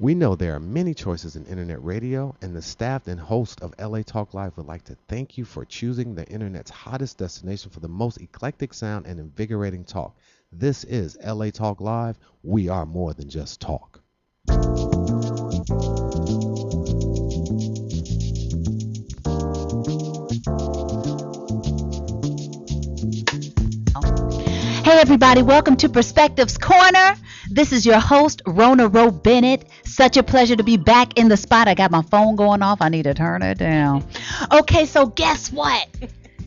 We know there are many choices in internet radio, and the staff and host of LA Talk Live would like to thank you for choosing the internet's hottest destination for the most eclectic sound and invigorating talk. This is LA Talk Live. We are more than just talk. Hey everybody, welcome to Perspectives Corner. This is your host, Rhona Bennett. Such a pleasure to be back in the spot. I got my phone going off. I need to turn it down. Okay, so guess what?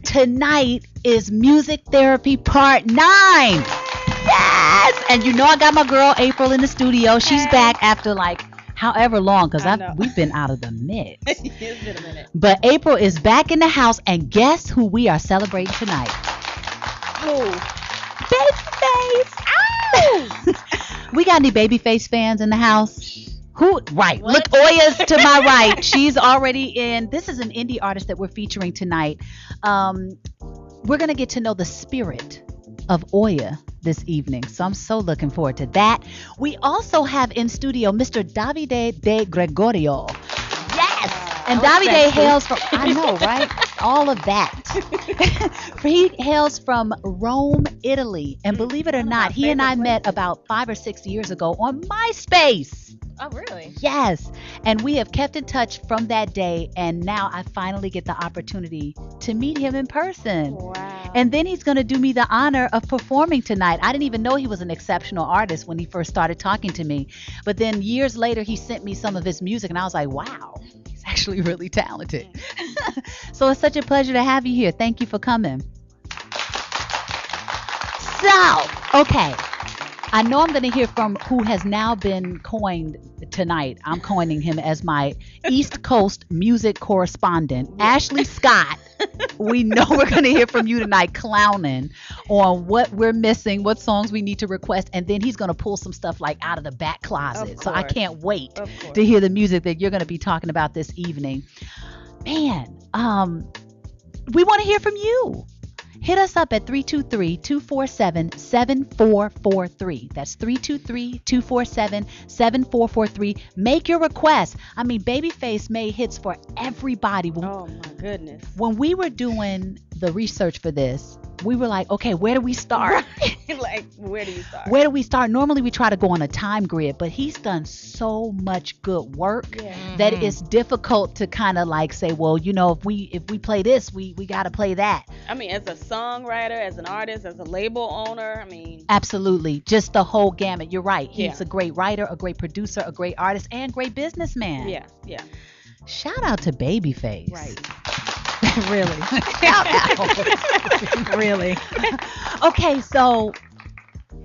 Tonight is Music Therapy Part 9. Yes! And you know I got my girl April in the studio. She's back after like however long, because we've been out of the mix. It's been a minute. But April is back in the house, and guess who we are celebrating tonight? Oh. Babyface. Ow! We got any Babyface fans in the house? Who? Right. What? Look, Oya's to my right. She's already in. This is an indie artist that we're featuring tonight. We're going to get to know the spirit of Oya this evening. So I'm so looking forward to that. We also have in studio Mr. Davide De Gregorio. Yes. And Davide hails from, I know, right? All of that. He hails from Rome, Italy. And believe it or not, he and I met about 5 or 6 years ago on MySpace. Oh, really? Yes. And we have kept in touch from that day. And now I finally get the opportunity to meet him in person. Wow. And then he's going to do me the honor of performing tonight. I didn't even know he was an exceptional artist when he first started talking to me. But then years later, he sent me some of his music. And I was like, wow. Actually really talented. So it's such a pleasure to have you here. Thank you for coming. So, okay. I know I'm going to hear from who has now been coined tonight. I'm coining him as my East Coast music correspondent, Ashley Scott. We know we're going to hear from you tonight clowning on what we're missing, what songs we need to request, and then he's going to pull some stuff like out of the back closet. So I can't wait to hear the music that you're going to be talking about this evening. Man, we want to hear from you. Hit us up at 323-247-7443. That's 323-247-7443. Make your request. I mean, Babyface made hits for everybody. Oh, my goodness. When we were doing the research for this, we were like, okay, where do we start? Like, where do you start? Where do we start? Normally we try to go on a time grid, but he's done so much good work that it's difficult to kind of like say, well, you know, if we play this, we got to play that. I mean, as a songwriter, as an artist, as a label owner, I mean. Absolutely. Just the whole gamut. You're right. He's a great writer, a great producer, a great artist, and great businessman. Yeah. Shout out to Babyface. Right. Really. Shout out. Really. Okay, so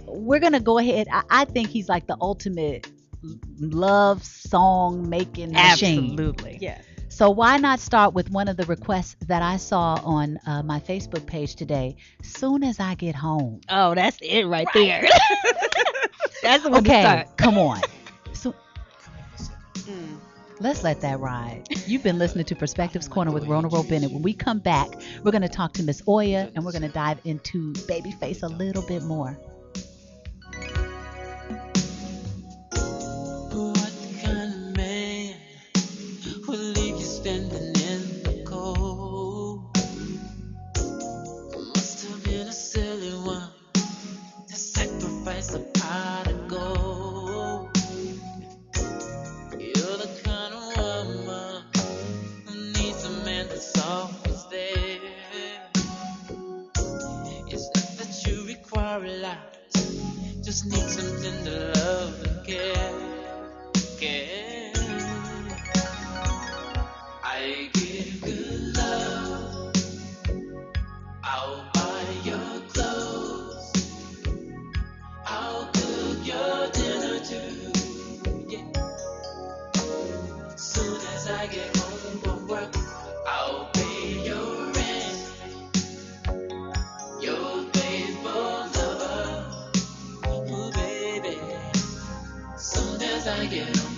we're going to go ahead. I think he's like the ultimate love song making machine. Absolutely. Yeah. So why not start with one of the requests that I saw on my Facebook page today? Soon as I get home. Oh, that's it right there. That's the one to Okay, start. come on. So, let's let that ride. You've been listening to Perspectives Corner with Rhona Bennett. When we come back, we're going to talk to Miss Oya, and we're going to dive into Babyface a little bit more. What kind of man will leave you standing in the cold? Must have been a silly one to sacrifice a pot of gold. You're the kind of woman who needs a man that's always there. It's not that you require a lot, just need something to love and care. I give good love, I'll buy your clothes, I'll cook your dinner too. Yeah. Soon as I get home from work, I'll pay your rent, your faithful lover. Oh baby, soon as I get home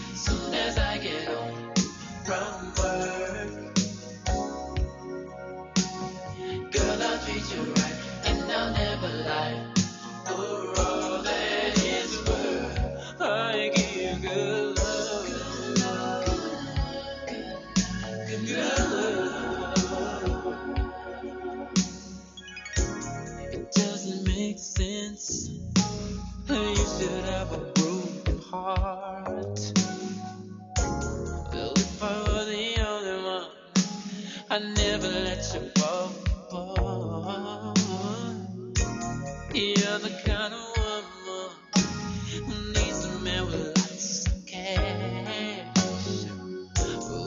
from work, girl, I'll treat you right and I'll never lie. For all that it's worth, I give good love. should have a broken heart. Well, if I were the only one, I'd never let you fall apart. You're the kind of woman who needs a man with lots of cash,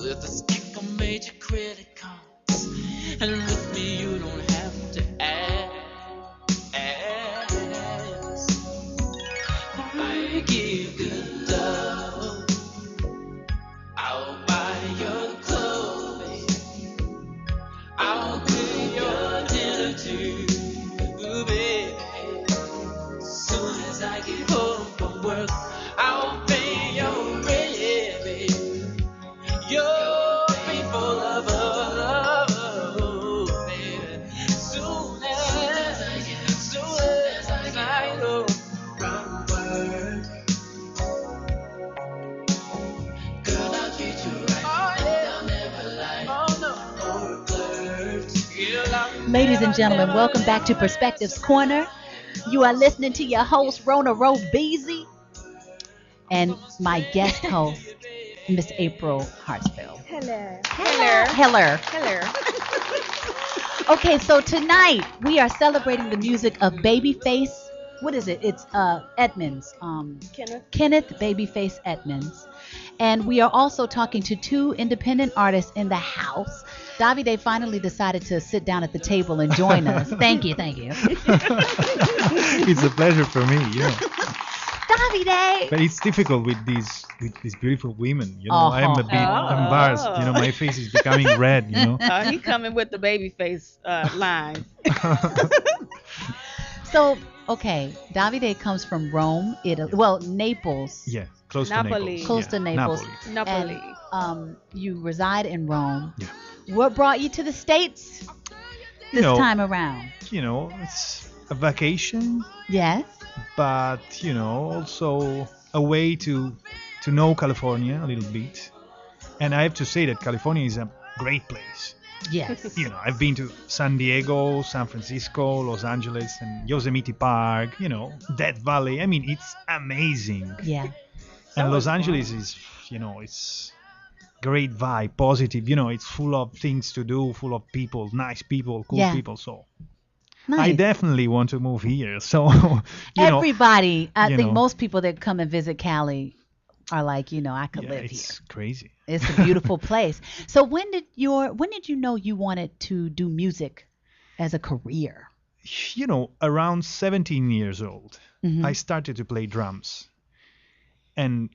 with a stack of major credit cards, and with me you don't have to ask. I give good love, I'll buy your clothes, I'll cook your dinner too, ooh, baby. Soon as I get home from work, I'll pay your rent, yeah, baby. Your faithful lover, baby. Soon as I go from work, girl, I'll treat you right. Oh, yeah. I'll never lie. Oh, no. Or flirt. Girl, I'll Ladies and never, gentlemen, never welcome back to lie. Perspectives Corner. You are listening to your host, Rhona Beasy, and my guest host, Miss April Hartsfield. Hello. Heller. Hello. Okay, so tonight we are celebrating the music of Babyface. What is it? It's Edmonds. Kenneth Babyface Edmonds. And we are also talking to two independent artists in the house. Davide finally decided to sit down at the table and join us. Thank you. It's a pleasure for me, Davide! But it's difficult with these beautiful women, I'm a bit embarrassed, my face is becoming red, He coming with the baby face lines. So, okay, Davide comes from Rome, Italy. Well, Naples. Yeah, close Napoli. to Naples. Close to Naples. Napoli. And you reside in Rome. Yeah. What brought you to the States this time around? It's a vacation, Yes. but also a way to know California a little bit. And I have to say that California is a great place. Yes. I've been to San Diego, San Francisco, Los Angeles, and Yosemite Park, Death Valley. I mean, it's amazing. Yeah. And Los Angeles is, it's great vibe, positive. It's full of things to do, full of people, nice people, cool people. So Nice. I definitely want to move here. So, Everybody, I think know. most people that come and visit Cali are like, I could live here. It's crazy. It's a beautiful place. So when did you know you wanted to do music as a career? Around 17 years old, Mhm. I started to play drums. And,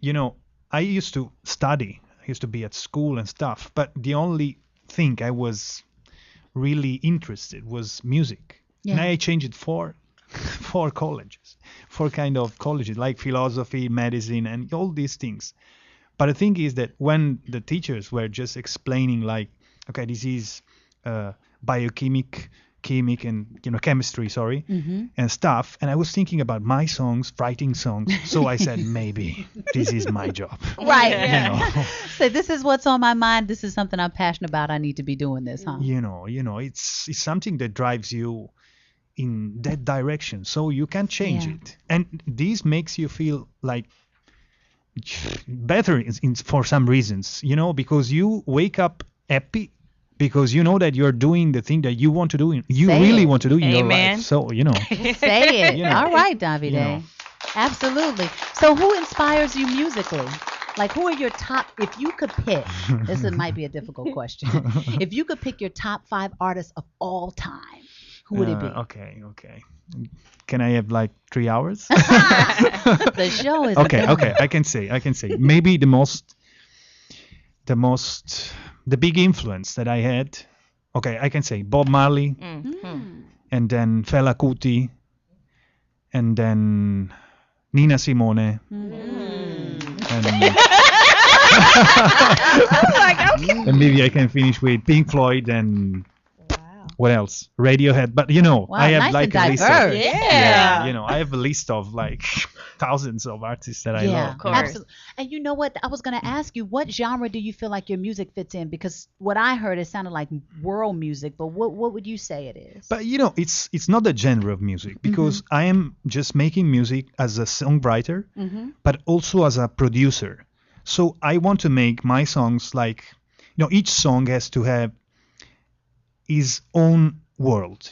I used to study. I used to be at school and stuff. But the only thing I was really interested was music. Yeah. And I changed four colleges, four kind of colleges, like philosophy, medicine, and all these things. But the thing is that when the teachers were just explaining, like, okay, this is chemic and chemistry, and stuff, and I was thinking about my songs, writing songs. So I said, maybe this is my job. Right. Yeah. So this is what's on my mind. This is something I'm passionate about. I need to be doing this, huh? It's something that drives you in that direction, so you can change Yeah. it, and this makes you feel like better for some reasons, because you wake up happy because you know that you're doing the thing that you want to do, want to do in your Amen. life. So Say it. You know. All right, Davide. You know. Absolutely. So who inspires you musically? Like, who are your top, if you could pick, might be a difficult question. If you could pick your top 5 artists of all time, who would it be? Okay. Can I have like 3 hours? The show is Okay. done. I can say maybe the big influence that I had. Okay, I can say Bob Marley, and then Fela Kuti, and then Nina Simone, and Like, okay. and maybe I can finish with Pink Floyd and What else? Radiohead. But Wow, I have nice like and a list of diverse. Yeah. I have a list of like thousands of artists that I Yeah, love. Of course. absolutely. And you know what? I was going to ask you, what genre do you feel like your music fits in? Because what I heard, it sounded like world music, but what would you say it is? But it's not the genre of music because I am just making music as a songwriter, but also as a producer. So I want to make my songs like, each song has to have his own world,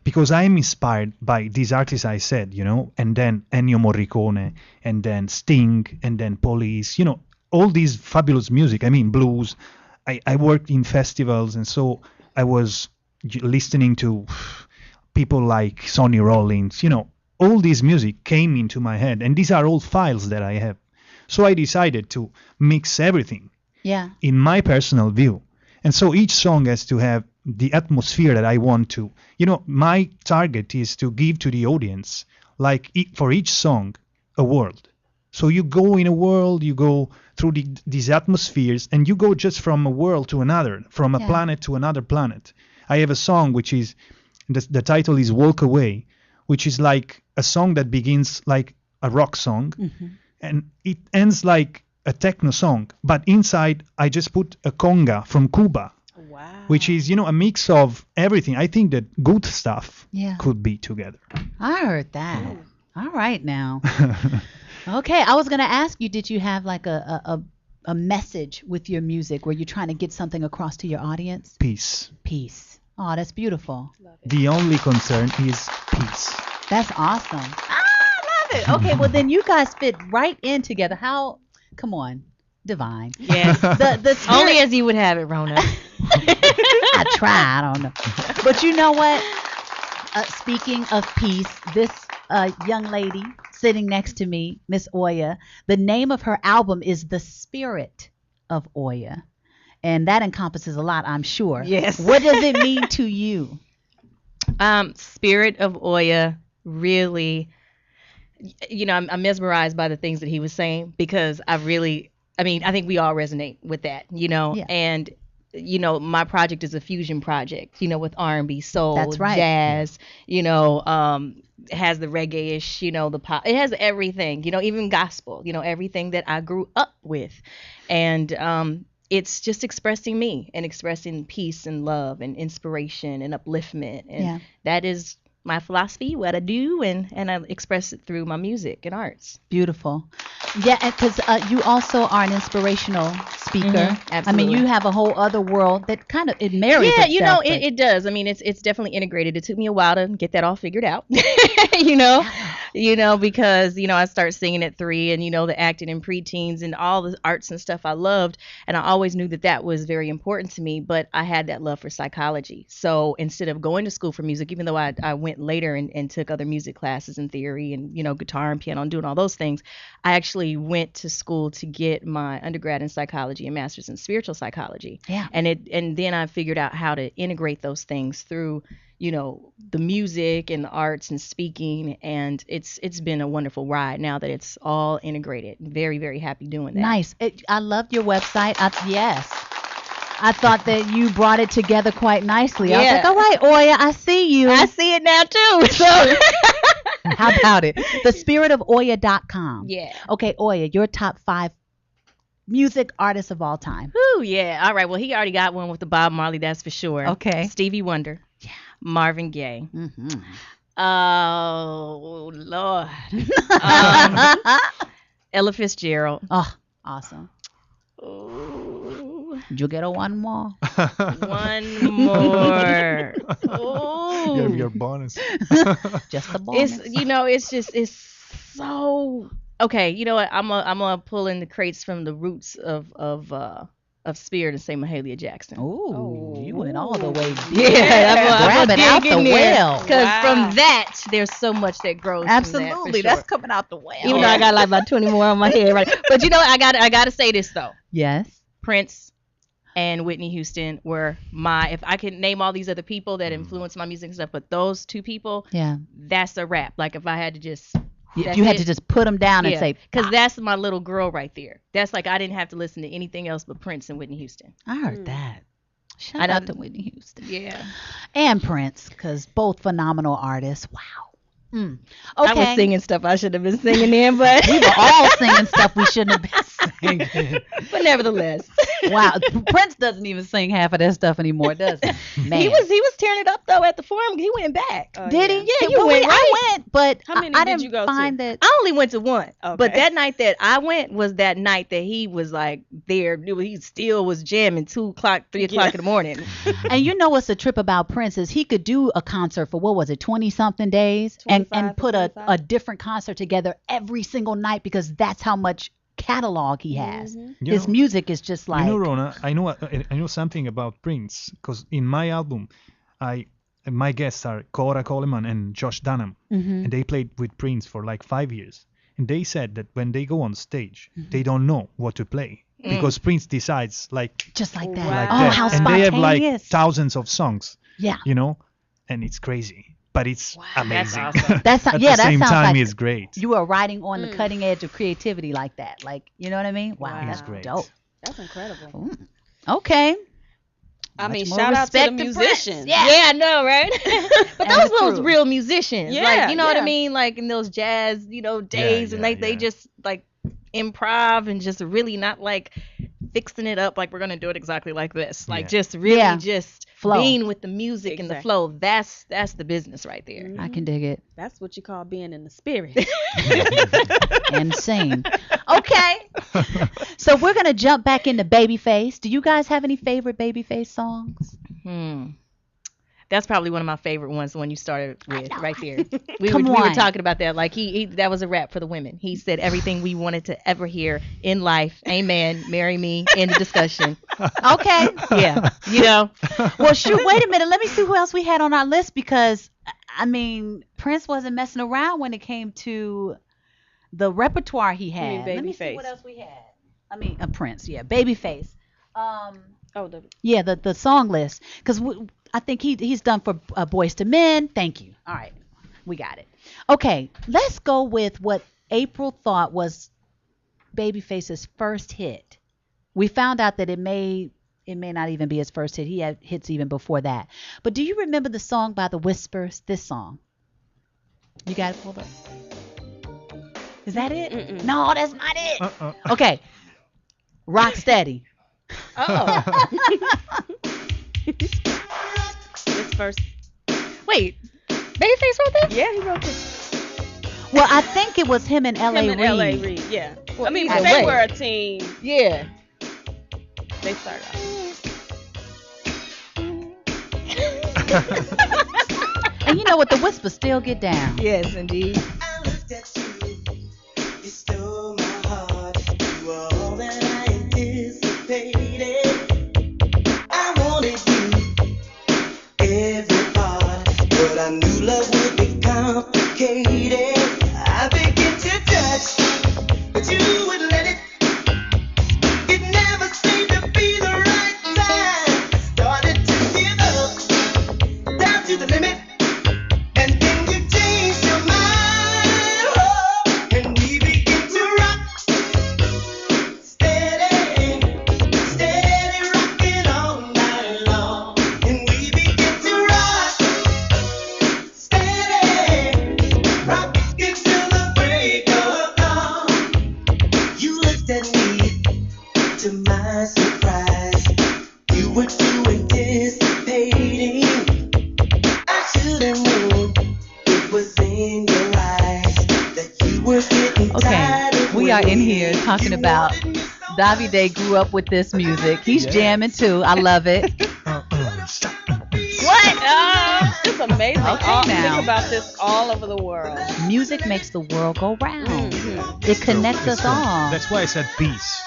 because I am inspired by these artists I said, and then Ennio Morricone, and then Sting, and then Police, all these fabulous music. I mean, blues. I worked in festivals, and so I was listening to people like Sonny Rollins, all this music came into my head, and these are all files that I have. So I decided to mix everything Yeah. in my personal view. And so each song has to have the atmosphere that I want to. My target is to give to the audience, like for each song, a world. So you go in a world, you go through these atmospheres, and you go just from a world to another, from a planet to another planet. I have a song which is, the title is Walk Away, which is like a song that begins like a rock song, and it ends like a techno song, but inside I just put a conga from Cuba, Wow. which is, a mix of everything. I think that good stuff Yeah. could be together. I heard that. All right now. Okay, I was going to ask you, did you have like a message with your music? Were you trying to get something across to your audience? Peace. Peace. Oh, that's beautiful. The only concern is peace. That's awesome. Ah, I love it. Okay, well then you guys fit right in together. How? Come on, divine. Yes. The spirit- Only as you would have it, Rona. I try. I don't know. But you know what? Speaking of peace, this young lady sitting next to me, Miss Oya, the name of her album is The Spirit of Oya. And that encompasses a lot, I'm sure. Yes. What does it mean to you? Spirit of Oya really, I'm mesmerized by the things that he was saying because I think we all resonate with that, Yeah. and my project is a fusion project, with R&B, soul, That's right. jazz, has the reggae-ish, the pop, it has everything, even gospel, everything that I grew up with. And it's just expressing me and expressing peace and love and inspiration and upliftment. And that is my philosophy, what I do, and I express it through my music and arts. Beautiful. Yeah, because you also are an inspirational speaker. I mean, absolutely. you have a whole other world that kind of, it marries Yeah, itself. but- it does. I mean, it's definitely integrated. It took me a while to get that all figured out, because, I started singing at 3 and, the acting in preteens and all the arts and stuff I loved. And I always knew that was very important to me, but I had that love for psychology. So instead of going to school for music, even though I went later and took other music classes and theory and, guitar and piano and doing all those things, I actually went to school to get my undergrad in psychology and master's in spiritual psychology. Yeah. And then I figured out how to integrate those things through, the music and the arts and speaking, and it's been a wonderful ride now that it's all integrated. Very, very happy doing that. Nice. I loved your website. Yes. I thought that you brought it together quite nicely. I was Yeah. like, all right, Oya, I see you. I see it now too. So How about it? ThespiritofOya.com. yeah. Okay, Oya, your top 5 music artists of all time. Whew, yeah. All right. Well, he already got one with the Bob Marley, that's for sure. Okay. Stevie Wonder. Yeah. Marvin Gaye. Mm-hmm. Oh Lord. Ella Fitzgerald. Oh, awesome. Ooh, Did you get a one more? one more. Ooh. You have your bonus. Just the bonus. It's so okay. You know what? I'm gonna pull in the crates from the roots of Spirit and say Mahalia Jackson. Ooh, you went all the way deep. Yeah, Grab it out the well. Because Wow. from that, there's so much that grows. Absolutely, from that, for that's sure. coming out the well. Even though I got like about 20 more on my head, right? But I got to say this though. Yes. Prince and Whitney Houston were if I could name all these other people that influenced my music and stuff, but those two people, Yeah. that's a wrap. Like if I had to just. If you had to just put them down and say, because that's my little girl right there. That's like I didn't have to listen to anything else but Prince and Whitney Houston. I heard that. Shout out to Whitney Houston. Yeah. And Prince, because both phenomenal artists. Wow. Okay. I was singing stuff I should have been singing in, but We were all singing stuff we shouldn't have been singing. but nevertheless. Wow. Prince doesn't even sing half of that stuff anymore, does he? Man. He was tearing it up though at the Forum. He went back. Oh, Did he? Yeah, you Well, went, I right? went, but How many I did didn't you go to? find that. I only went to one. Okay. But that night that I went was that night that he was like there. He still was jamming 2 o'clock, 3 o'clock in the morning. And you know what's the trip about Prince is he could do a concert for what was it, 20 something days, and 25 put to a 25. different concert together every single night because that's how much catalog he has. You His know- music is just like You know, Rona, I know something about Prince because in my album, my guests are Cora Coleman and Josh Dunham, and they played with Prince for like 5 years. And they said that when they go on stage, they don't know what to play because Prince decides like just like that. like Oh, that, how and they have like spontaneous. thousands of songs, Yeah. you know, and it's crazy, but it's amazing. awesome. That's At yeah, the that same sounds time, like it's great. you are riding on the cutting edge of creativity like that. Like, you know what I mean? Wow, Wow. that's It's great. dope. That's incredible. Ooh. Okay. I Much mean, more shout out to the respect to Prince. musicians. Yeah. Yeah, I know, right? but And those the those crew. real musicians. Yeah, like, you know what I yeah. mean? Like in those jazz, days and yeah, they yeah. just like improv and just really not like fixing it up like we're gonna do it exactly like this. Like Yeah. just really Yeah. just Flow. being with the music and the Exactly. flow. That's the business right there. I can dig it. That's what you call being in the spirit. Insane. Okay. So we're gonna jump back into Babyface. Do you guys have any favorite Babyface songs? That's probably one of my favorite ones, the one you started with right there. We Come were on. talking about that. Like he that was a rap for the women. He said everything we wanted to ever hear in life. Amen. Marry me. End of discussion. Okay. Yeah. You know. Well, shoot. Wait a minute. Let me see who else we had on our list because I mean Prince wasn't messing around when it came to the repertoire he had. mean Let me see Babyface? what else we had. I mean, Prince. Yeah, Babyface. Oh, Yeah, the song list because I think he's done for Boys to Men. Thank you. All right, we got it. Okay, let's go with what April thought was Babyface's first hit. We found out that it may not even be his first hit. He had hits even before that. But do you remember the song by the Whispers? This song. You got it pulled up. Is that it? Mm-mm. No, that's not it. Okay. Rock Steady. Oh. this first. Wait. Babyface wrote that? Yeah, he wrote this. Well, I think it was him and L.A. Him Reid. and L.A. Reid, yeah. Well, I mean, either they way. were a team. Yeah. They started off. And you know what? The Whispers still get down. Yes, indeed. I looked at you, you stole my heart. You were all that I anticipated. I wanted you, every part, but I knew love would be complicated. I began to touch, but you wouldn't let it. It never seemed to be the right time. I started to give up, down to the limit. And then you changed your mind, oh, and we begin to rock, steady, steady rocking all night long. And we begin to rock, steady, rocking till the break of dawn. You looked at me, to my surprise, you were too anticipating. I should have known it was in your eyes that you were getting tired Okay, of we are in waiting. here talking You about wanted me so Davide grew up with this music. He's Yes. jamming too. I love it. It's amazing. Okay, now. Think about this all over the world. Music makes the world go round. Mhm. It connects It's us true. all. That's why I said peace,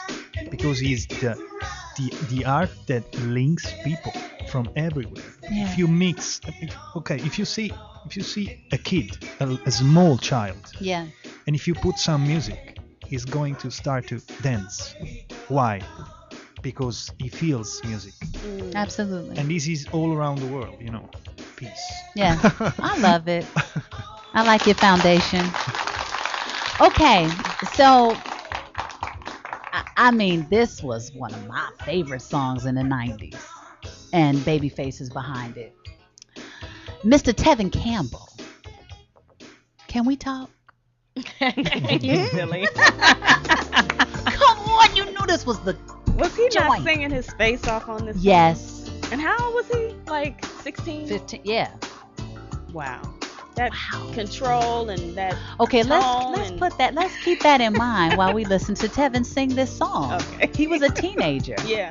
because he's the art that links people from everywhere. Yeah. If you mix, if you see a kid, a small child, Yeah. and if you put some music, he's going to start to dance. Why? Because he feels music, Absolutely. and this is all around the world. Peace. Yeah. I love it. I like your foundation. Okay, so I mean, this was one of my favorite songs in the 90s. and Babyface is behind it. Mr. Tevin Campbell, can we talk? You silly. Come on, you knew this was the Was he not joint. singing his face off on this? Yes, Song? And how old was he? Like 16? 15. Yeah. Wow. That Wow. control and that. Okay, let's tone and- let's keep that in mind while we listen to Tevin sing this song. Okay. He was a teenager. Yeah.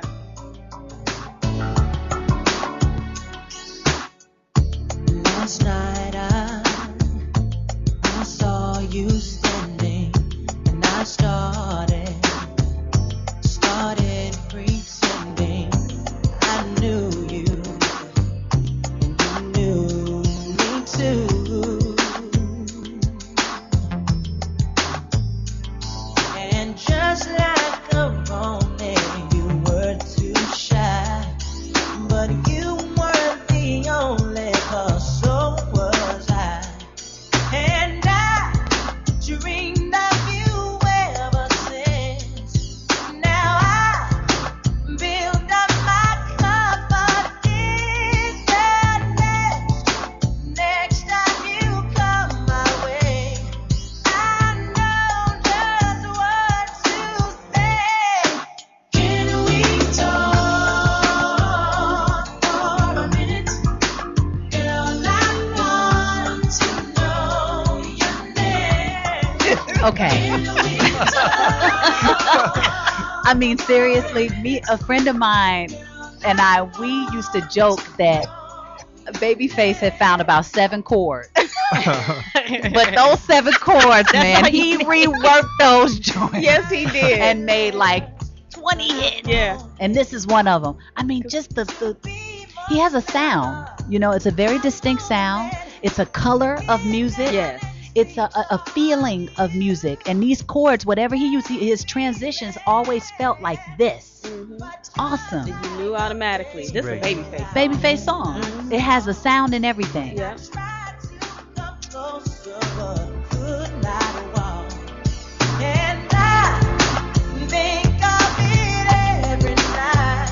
Last night I saw you standing, and I started pretending I knew you, and you knew me too. And just like a romance, you were too shy, but you weren't the only, 'cause so was I. And I dreamed of you ever since. Now I build up my confidence that next time you come my way, I know just what to say. Can we talk for a minute? Girl, I want to know your name. Okay. I mean, seriously, a friend of mine and we used to joke that Babyface had found about 7 chords. But those 7 chords, man, all he you need. reworked those joints Yes, he did. and made like 20 hits. yeah. And this is one of them. I mean, just he has a sound. You know, it's a very distinct sound. It's a color of music. Yes. It's a feeling of music. And these chords, whatever he used, his transitions always felt like this. It's awesome. You knew automatically. This Great. is Babyface. Babyface song. It has a sound and everything. Yeah. Try to come closer, but could not walk. And I think of it every night,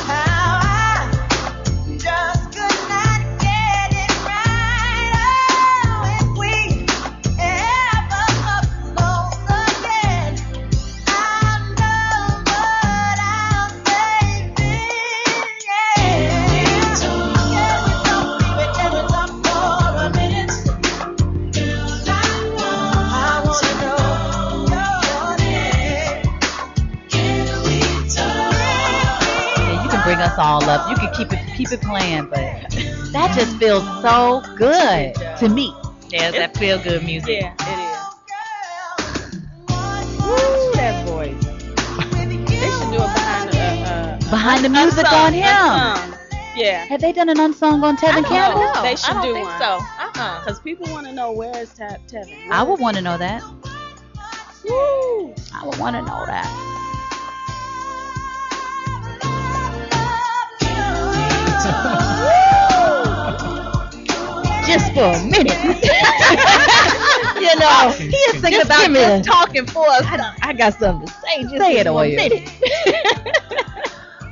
how I just could not get it right. Oh, if we ever come close again, I know what I'll say then. Yeah. Can we talk for a minute? Girl, I wanna know your name. Can we talk? Yeah, you can bring us all up. You can keep it playing, but that just feels so good to me. Yeah, that feel good music. Yeah, it is. Woo, that voice. They should do it Behind the music unsung, on him. unsung. Yeah. Have they done an unsung on Tevin Campbell? know. They should I don't do think one. so. Because people want to know where is Tevin. I would want to know that. Woo. I would want to know that. Just for a minute. You know, he is thinking Just about give me just a- talking for us. I got something to say. Just Say it, for a Oya. minute.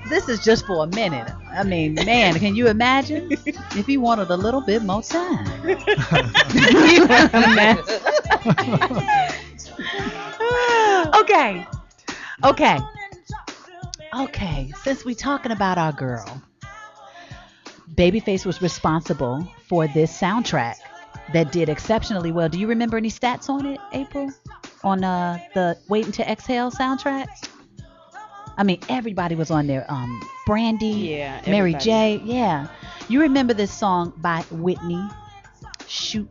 This is just for a minute. I mean, man, can you imagine if he wanted a little bit more time? Okay. Okay. Since we talking about our girl, Babyface was responsible for this soundtrack that did exceptionally well. Do you remember any stats on it, April? On the Waiting to Exhale soundtrack? I mean, everybody was on there. Brandy, Yeah, Mary everybody. J. Yeah. You remember this song by Whitney? Shoop.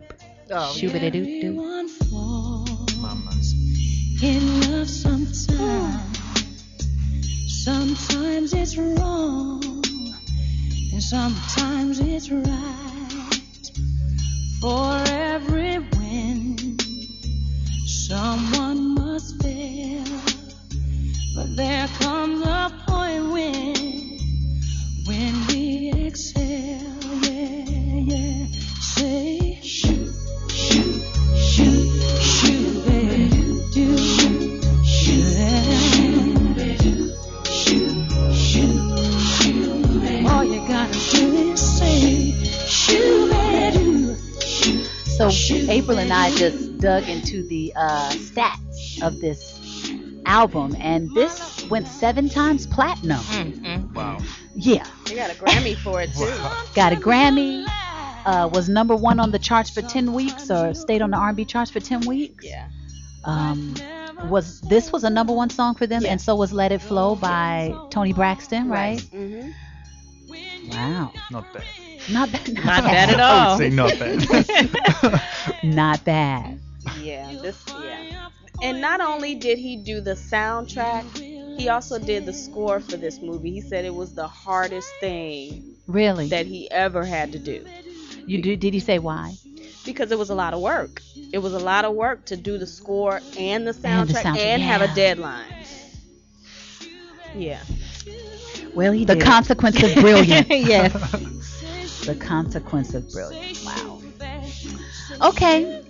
Oh, Shoop-a-doo-doo. Everyone falls Mamas. in love sometimes. Sometimes it's wrong, and sometimes it's right. For every win, someone must fail. But there comes a point when we exhale, yeah. Say, shoot, shoot, shoot, shoot, baby, do, shoot, shoot, shoot, shoot, shoot, baby. Oh April and I just dug into the stats of this album, and this went 7 times platinum. Wow. Yeah, They got a Grammy for it too. got a Grammy. Was number 1 on the charts for 10 weeks, or stayed on the R&B charts for 10 weeks. Yeah. Was a number 1 song for them, Yeah. and so was "Let It Flow" by Tony Braxton, right? Mm-hmm. Wow, Not bad. not bad, Not bad at I all. would say not bad. not bad. Yeah. And not only did he do the soundtrack, he also did the score for this movie. He said it was the hardest thing Really? that he ever had to do Did he say why? because it was a lot of work. It was a lot of work to do the score and the And the soundtrack soundtrack, and have a yeah. deadline. Yeah. Well, he The did. consequence of brilliance. Yes. The consequence of brilliance. Wow. Okay.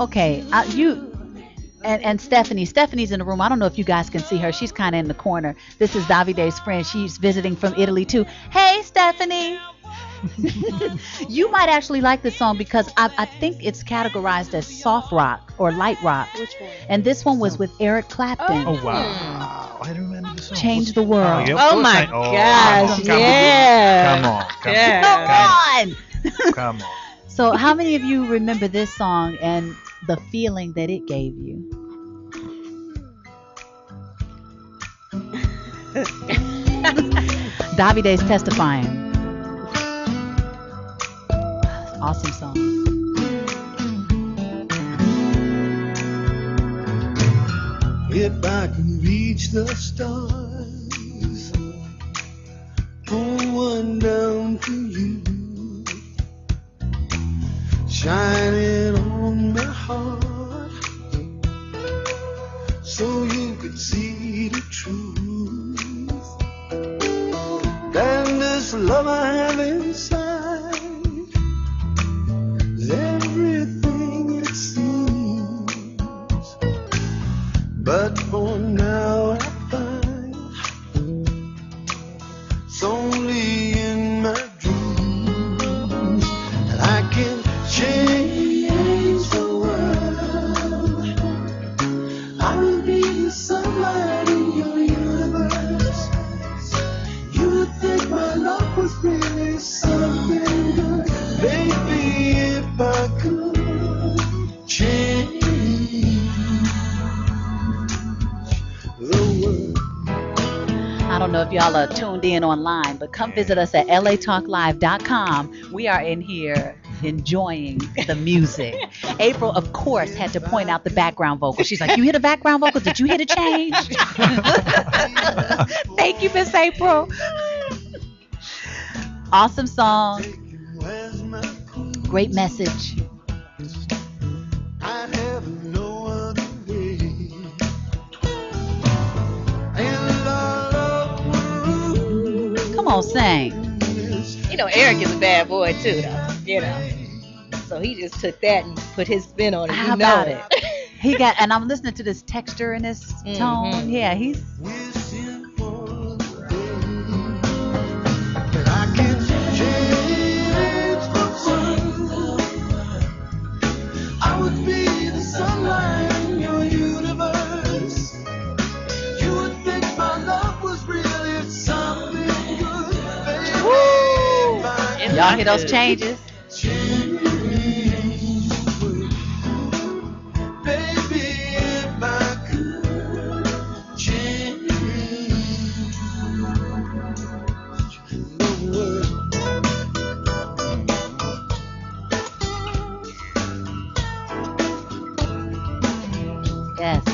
Okay. You and Stephanie. Stephanie in the room. I don't know if you guys can see her. She's kind of in the corner. This is Davide's friend. She's visiting from Italy too. Hey, Stephanie. You might actually like this song because I think it's categorized as soft rock or light rock. Which one? And this one was with Eric Clapton. Oh wow. I remember the song. Change the World. yeah, of Oh course my come on, gosh, come on. yeah. Come on. Come Yeah. Come on. on. Come on. So, how many of you remember this song and the feeling that it gave you? Davide's testifying. Awesome song. If I can reach the stars, pull one down for you, shine it on my heart, so you could see the truth. And this love I have inside is everything it seems. But for now I find it's only in my dreams that I can change the world. I will be the sunlight in your universe. You would think my love was really something good. Baby, if I could change the world. I don't know if y'all are tuned in online, but come visit us at latalklive.com. We are in here enjoying the music. April, of course, had to point out the background vocal. She's like, "You hear the background vocal? Did you hear the change?" Thank you, Miss April. Awesome song. Where's my cool? Great message. I have no other way. And all over Come on, sing. You know, Eric is a bad boy too, though. You know, so he just took that and put his spin on it. How You about know it? He got, and I'm listening to this texture and this tone. Yeah, he's wishing for the day that I can change the world. I would be the sunlight in your universe. You would think my love was really something good. Baby, if I y'all hear those changes. change the world. Baby, if I could change the world. Yes.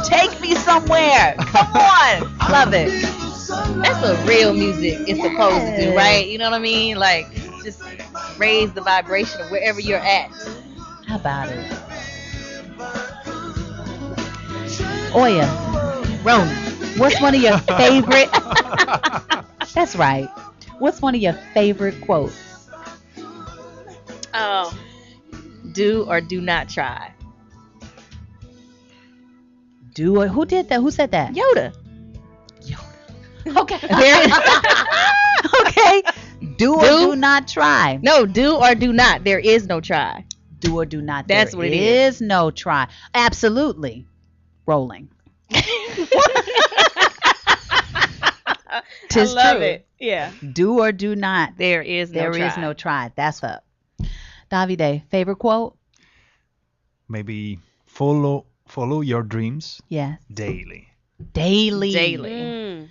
Take me somewhere. Come on. Love it. That's what real music is supposed to do, right? You know what I mean? Like, just raise the vibration of wherever you're at. How about it? Oya, Rhona. what's one of your favorite? That's right. What's one of your favorite quotes? Oh, Do or do not try. Do it. Who did that? Who said that? Yoda. Okay. Okay. Do or Do? do not try. No, do or do not. There is no try. Do or do not. That's There what it is. is no try. Absolutely. Rolling. I Tis love true. it. Yeah. Do or do not. There is no There try. is no try. That's up. Davide, favorite quote? Maybe follow your dreams Yes. daily. Daily. Mm.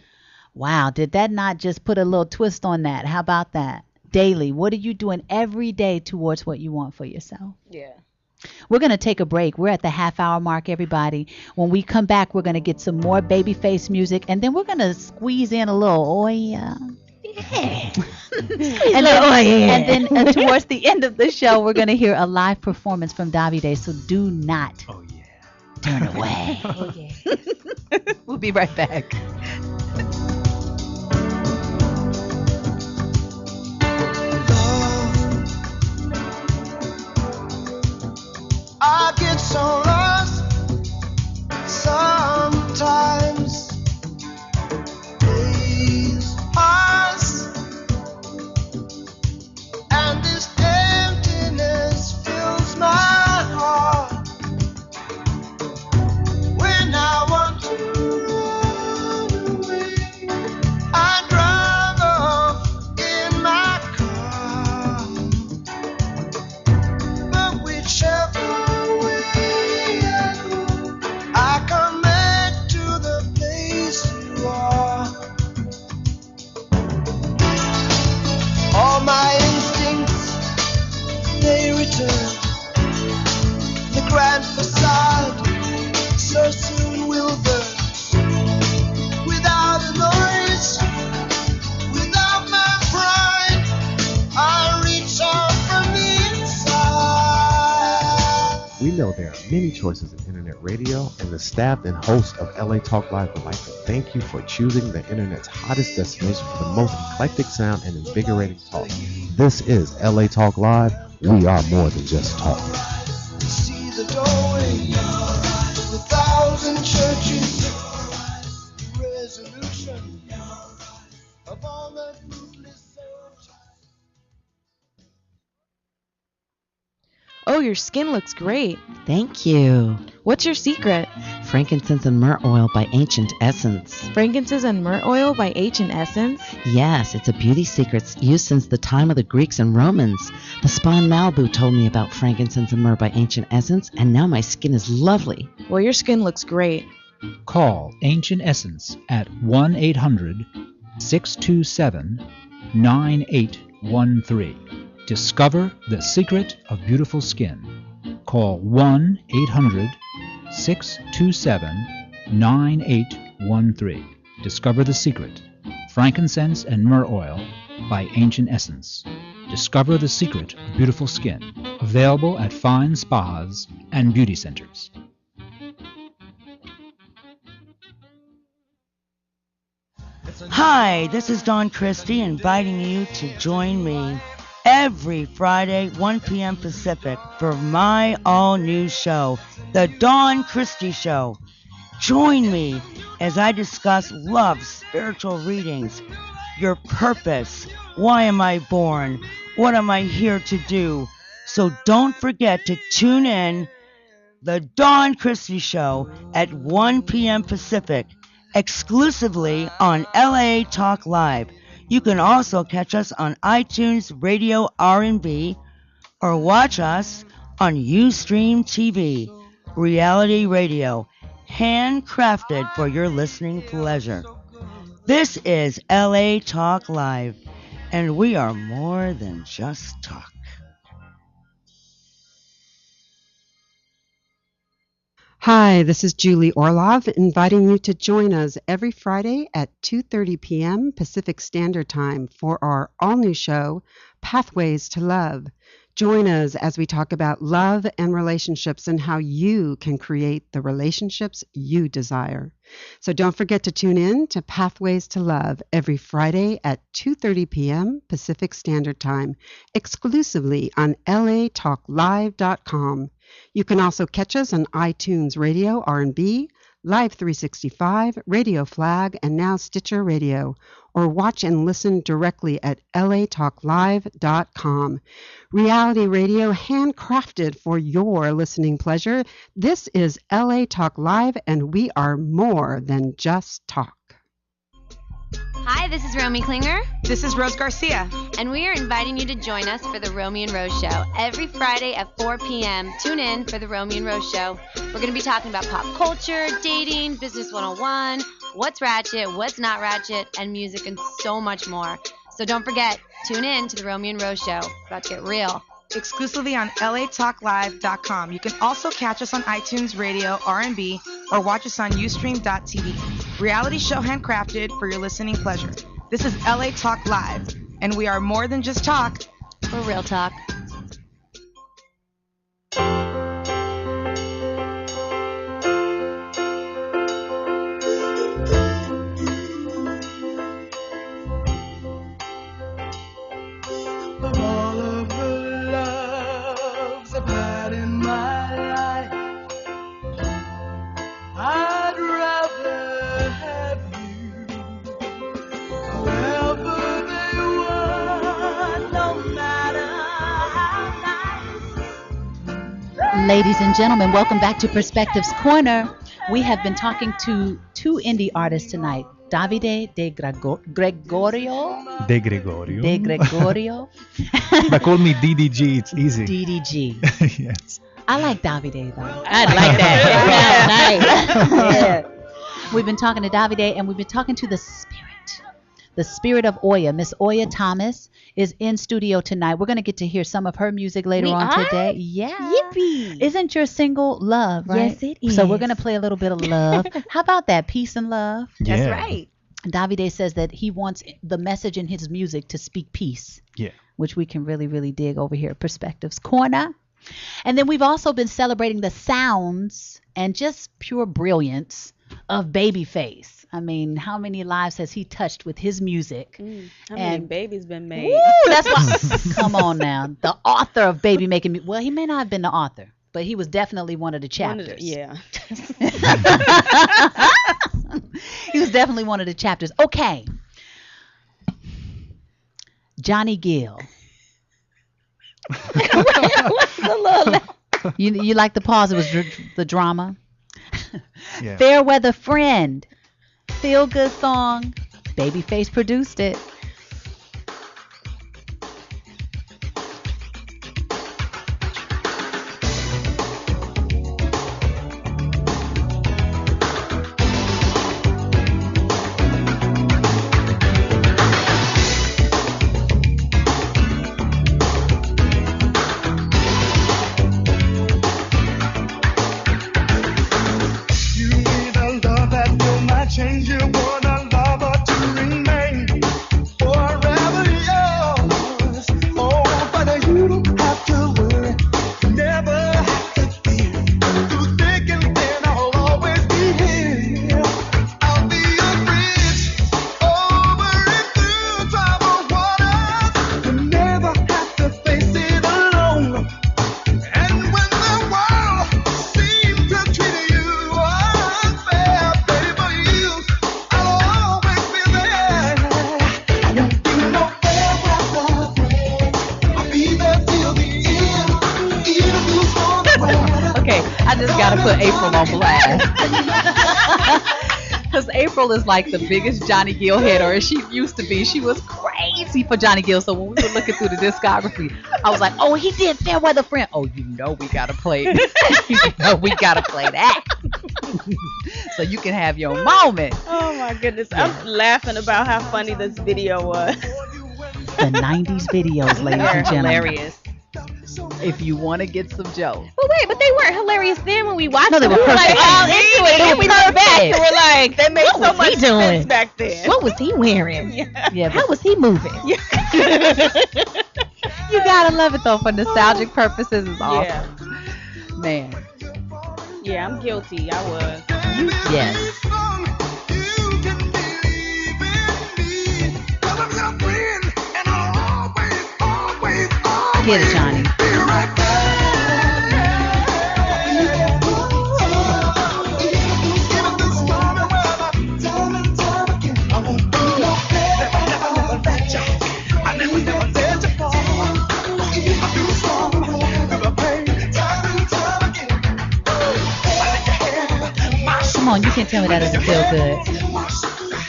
Wow. Did that not just put a little twist on that? How about that? Daily. What are you doing every day towards what you want for yourself? Yeah. We're going to take a break. We're at the half hour mark, everybody. When we come back, we're going to get some more Babyface music, and then we're going to squeeze in a little, oh yeah. Yeah. And then towards the end of the show, we're going to hear a live performance from Davide, so do not Oh yeah. turn away. Oh, yeah. We'll be right back. I get so lost sometimes. Days pass, and this emptiness fills my heart. When I want to run away, I drive off in my car. But whichever way I go, I come back to the place you are. All my instincts, they return. The grand facade so soon will burn. Without a noise, without my pride, I reach out from the inside. We know there are many choices in internet radio, and the staff and host of LA Talk Live would like to thank you for choosing the internet's hottest destination for the most eclectic sound and invigorating talk. This is LA Talk Live. We are more than just talk. See the doorway, the thousand churches, resolution of all that fruitless search. Oh, your skin looks great. Thank you. What's your secret? Frankincense and myrrh oil by Ancient Essence. Frankincense and myrrh oil by Ancient Essence. Yes, it's a beauty secret used since the time of the Greeks and Romans. The spa in Malibu told me about frankincense and myrrh by Ancient Essence, and now my skin is lovely. Well, your skin looks great. Call Ancient Essence at 1-800-627-9813. Discover the secret of beautiful skin. Call 1-800-627-9813. Discover the secret. Frankincense and myrrh oil by Ancient Essence. Discover the secret of beautiful skin. Available at fine spas and beauty centers. Hi, this is Dawn Christie inviting you to join me every Friday, 1 p.m. Pacific, for my all-new show, The Dawn Christie Show. Join me as I discuss love, spiritual readings, your purpose, why am I born, what am I here to do. So don't forget to tune in The Dawn Christie Show at 1 p.m. Pacific, exclusively on LA Talk Live. You can also catch us on iTunes Radio R&B or watch us on Ustream TV, reality radio, handcrafted for your listening pleasure. This is LA Talk Live, and we are more than just talk. Hi, this is Julie Orlov inviting you to join us every Friday at 2:30 p.m. Pacific Standard Time for our all-new show, Pathways to Love. Join us as we talk about love and relationships and how you can create the relationships you desire. So don't forget to tune in to Pathways to Love every Friday at 2:30 p.m. Pacific Standard Time, exclusively on latalklive.com. You can also catch us on iTunes Radio R&B, Live 365, Radio Flag, and now Stitcher Radio, or watch and listen directly at latalklive.com. Reality radio handcrafted for your listening pleasure. This is LA Talk Live, and we are more than just talk. Hi, this is Romy Klinger. This is Rose Garcia. And we are inviting you to join us for the Romy and Rose Show every Friday at 4 p.m. Tune in for the Romy and Rose Show. We're going to be talking about pop culture, dating, business 101, what's ratchet, what's not ratchet, and music and so much more. So don't forget, tune in to the Romy and Rose Show. About to get real. Exclusively on latalklive.com. You can also catch us on iTunes Radio, R&B, or watch us on Ustream.tv. Reality show handcrafted for your listening pleasure. This is LA Talk Live, and we are more than just talk. We're real talk. Of all of the loves I've had in my life, I'd rather have you. Whoever they were, no matter how nice. Ladies and gentlemen, welcome back to Perspectives Corner. We have been talking to two indie artists tonight, Davide De Gregorio. De Gregorio. De Gregorio. But call me DDG, it's easy. DDG. Yes. I like Davide though. I like that. Yeah. We've been talking to Davide, and we've been talking to the spirit of Oya. Miss Oya Thomas is in studio tonight. We're going to get to hear some of her music later on today. Yeah. Yippee. Isn't your single Love, right? Yes, it is. So we're going to play a little bit of love. How about that? Peace and love. Yeah. That's right. Davide says that he wants the message in his music to speak peace. Yeah. Which we can really, really dig over here at Perspectives Corner. And then we've also been celebrating the sounds and just pure brilliance of Babyface. I mean, how many lives has he touched with his music? How many babies been made? Woo, that's why. Come on now. The author of Baby Making Me. Well, he may not have been the author, but he was definitely one of the chapters. Yeah. He was definitely one of the chapters. Okay. Johnny Gill. What's the little... You like the pause? It was the drama. Yeah. Fairweather Friend. Feel good song. Babyface produced it. You need a love that will not change. You want a lover to remain forever yours. Oh, but you don't have to worry. You never have to fear. Through thick and thin, I'll always be here. I'll be your bridge over and through troubled waters. You never have to face it alone. And when the world seems to treat you unfair, baby, I'll always be there. I won't be no fair weather friend. I'll be there till the end. Even if it's on the weather. Okay, I just got to put April on blast. Because April is like the biggest Johnny Gill hitter, and she used to be. She was crazy for Johnny Gill. So when we were looking through the discography, I was like, oh, he did Fairweather Friend. Oh, you know we got to play You know we got to play that. So you can have your moment. Oh my goodness. I'm laughing about how funny this video was. The 90s videos, ladies They're and gentlemen. hilarious. If you want to get some jokes. But wait, but they weren't hilarious then when we watched No, they them. were We were like perfect. all into it. They Then were we look back and perfect. we're like, They made what so was much he doing? sense back then. What was he wearing? Yeah, How was he moving? You gotta love it though for nostalgic purposes. It's awesome. Yeah. Man. Yeah, I'm guilty. I was. Yes. Get it, Johnny. Come on, you can't tell me that doesn't feel good.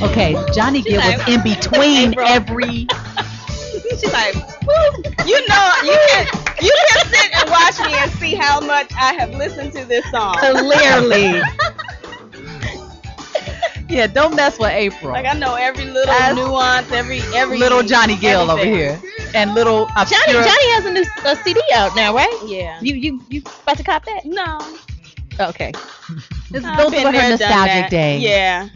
Okay, Johnny Gill was in between every. She's like, you know, you can sit and watch me and see how much I have listened to this song. Clearly. Yeah, don't mess with April. Like I know every little nuance, every little Johnny Gill everything. over here, and little Johnny has a new CD out now, right? Yeah. You about to cop that? No. Okay. Those I've were been her there, done nostalgic that. days. Yeah.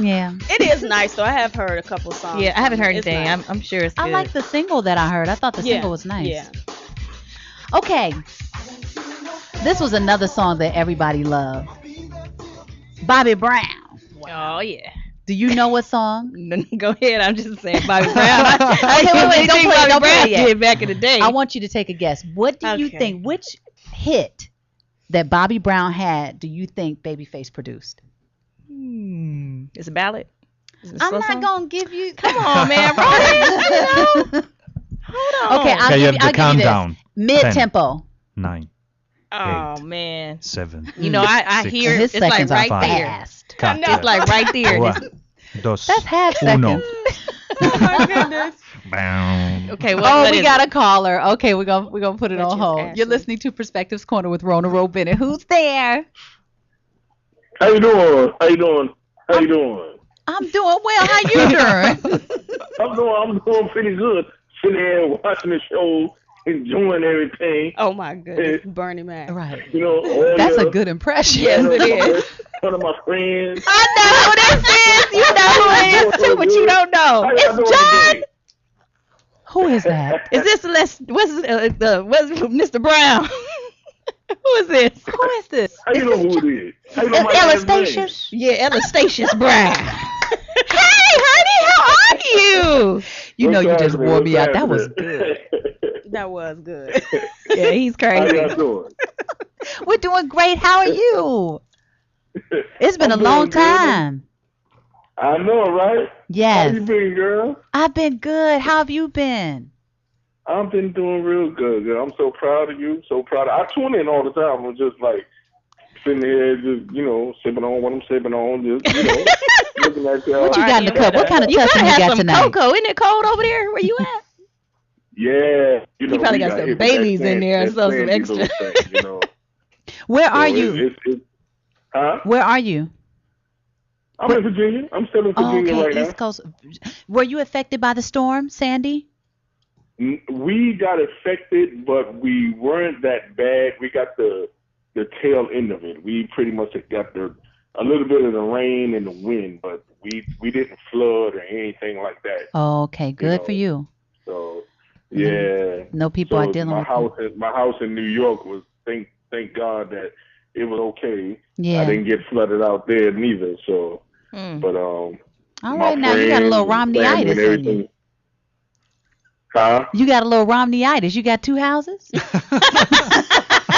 Yeah. It is nice though. I have heard a couple songs. Yeah, I haven't heard It's anything. nice. I'm sure it's good. I like the single that I heard. I thought the single was nice. Yeah. Okay. This was another song that everybody loved. Bobby Brown. Oh yeah. Do you know what song? Go ahead. I'm just saying Bobby Brown. Okay, wait, don't play Bobby Brown it yet. did back in the day. I want you to take a guess. What do you think? Which hit that Bobby Brown had do you think Babyface produced? It's a ballad. I'm not gonna give you. Come on, man. Hold on. Okay, I'll you give have the you countdown. Mid tempo. 9, Oh 8, man. 7. You know, I 6, hear His it's like seconds are right there. fast. I know. It's like right there. Dos, That's half uno. seconds. Oh my goodness. Bam. Okay. What, Oh, what we is got it? a caller. Okay, we're gonna put it Which on is hold. Ashley. You're listening to Perspectives Corner with Rhona Rowe Bennett. Who's there? How you doing? How you doing? How you doing? I'm doing well. How you doing? I'm doing pretty good. Sitting here watching the show, enjoying everything. Oh my goodness. Bernie Mac. Right. You know, all That's your- a good impression. Yes, it is. One of my friends. I know who this is. You know who it is too, but you don't know. How y'all doing It's John. today? Who is that? Is this what's Mr. Brown? Who is this? Who is this? How you know who it is? How you know my last name? Elastatius? Yeah, Elastatius Brown. Hey, honey, how are you? You know you What's just happening? wore What's me out. That was happening? good. That was good. Yeah, he's How crazy. y'all doing? We're doing great. How are you? It's been I'm a long doing good. time. I know, right? How Yes. you been, girl? I've been good. How have you been? I've been doing real good, girl. I'm so proud of you. So proud. I tune in all the time. I'm just like sitting here, just sipping on what I'm sipping on, just looking at y'all. What you got in the cup? What kind of You testing gotta you have got some tonight? cocoa. Isn't it cold over there where you at? Yeah, You probably we got some hit with Baileys that in there and that some extra. little thing, Where are So you? Huh? Where are you? I'm in Virginia. I'm still in Virginia okay, right now. East Coast. Were you affected by the storm, Sandy? We got affected, but we weren't that bad. We got the tail end of it. We pretty much got a little bit of the rain and the wind, but we didn't flood or anything like that. Oh, okay, good for you. So yeah, No people are dealing with my house in New York was thank God that it was okay. Yeah. I didn't get flooded out there neither. So, but All right, now you got a little Romney-itis in you. Huh? You got a little Romney-itis. You got two houses?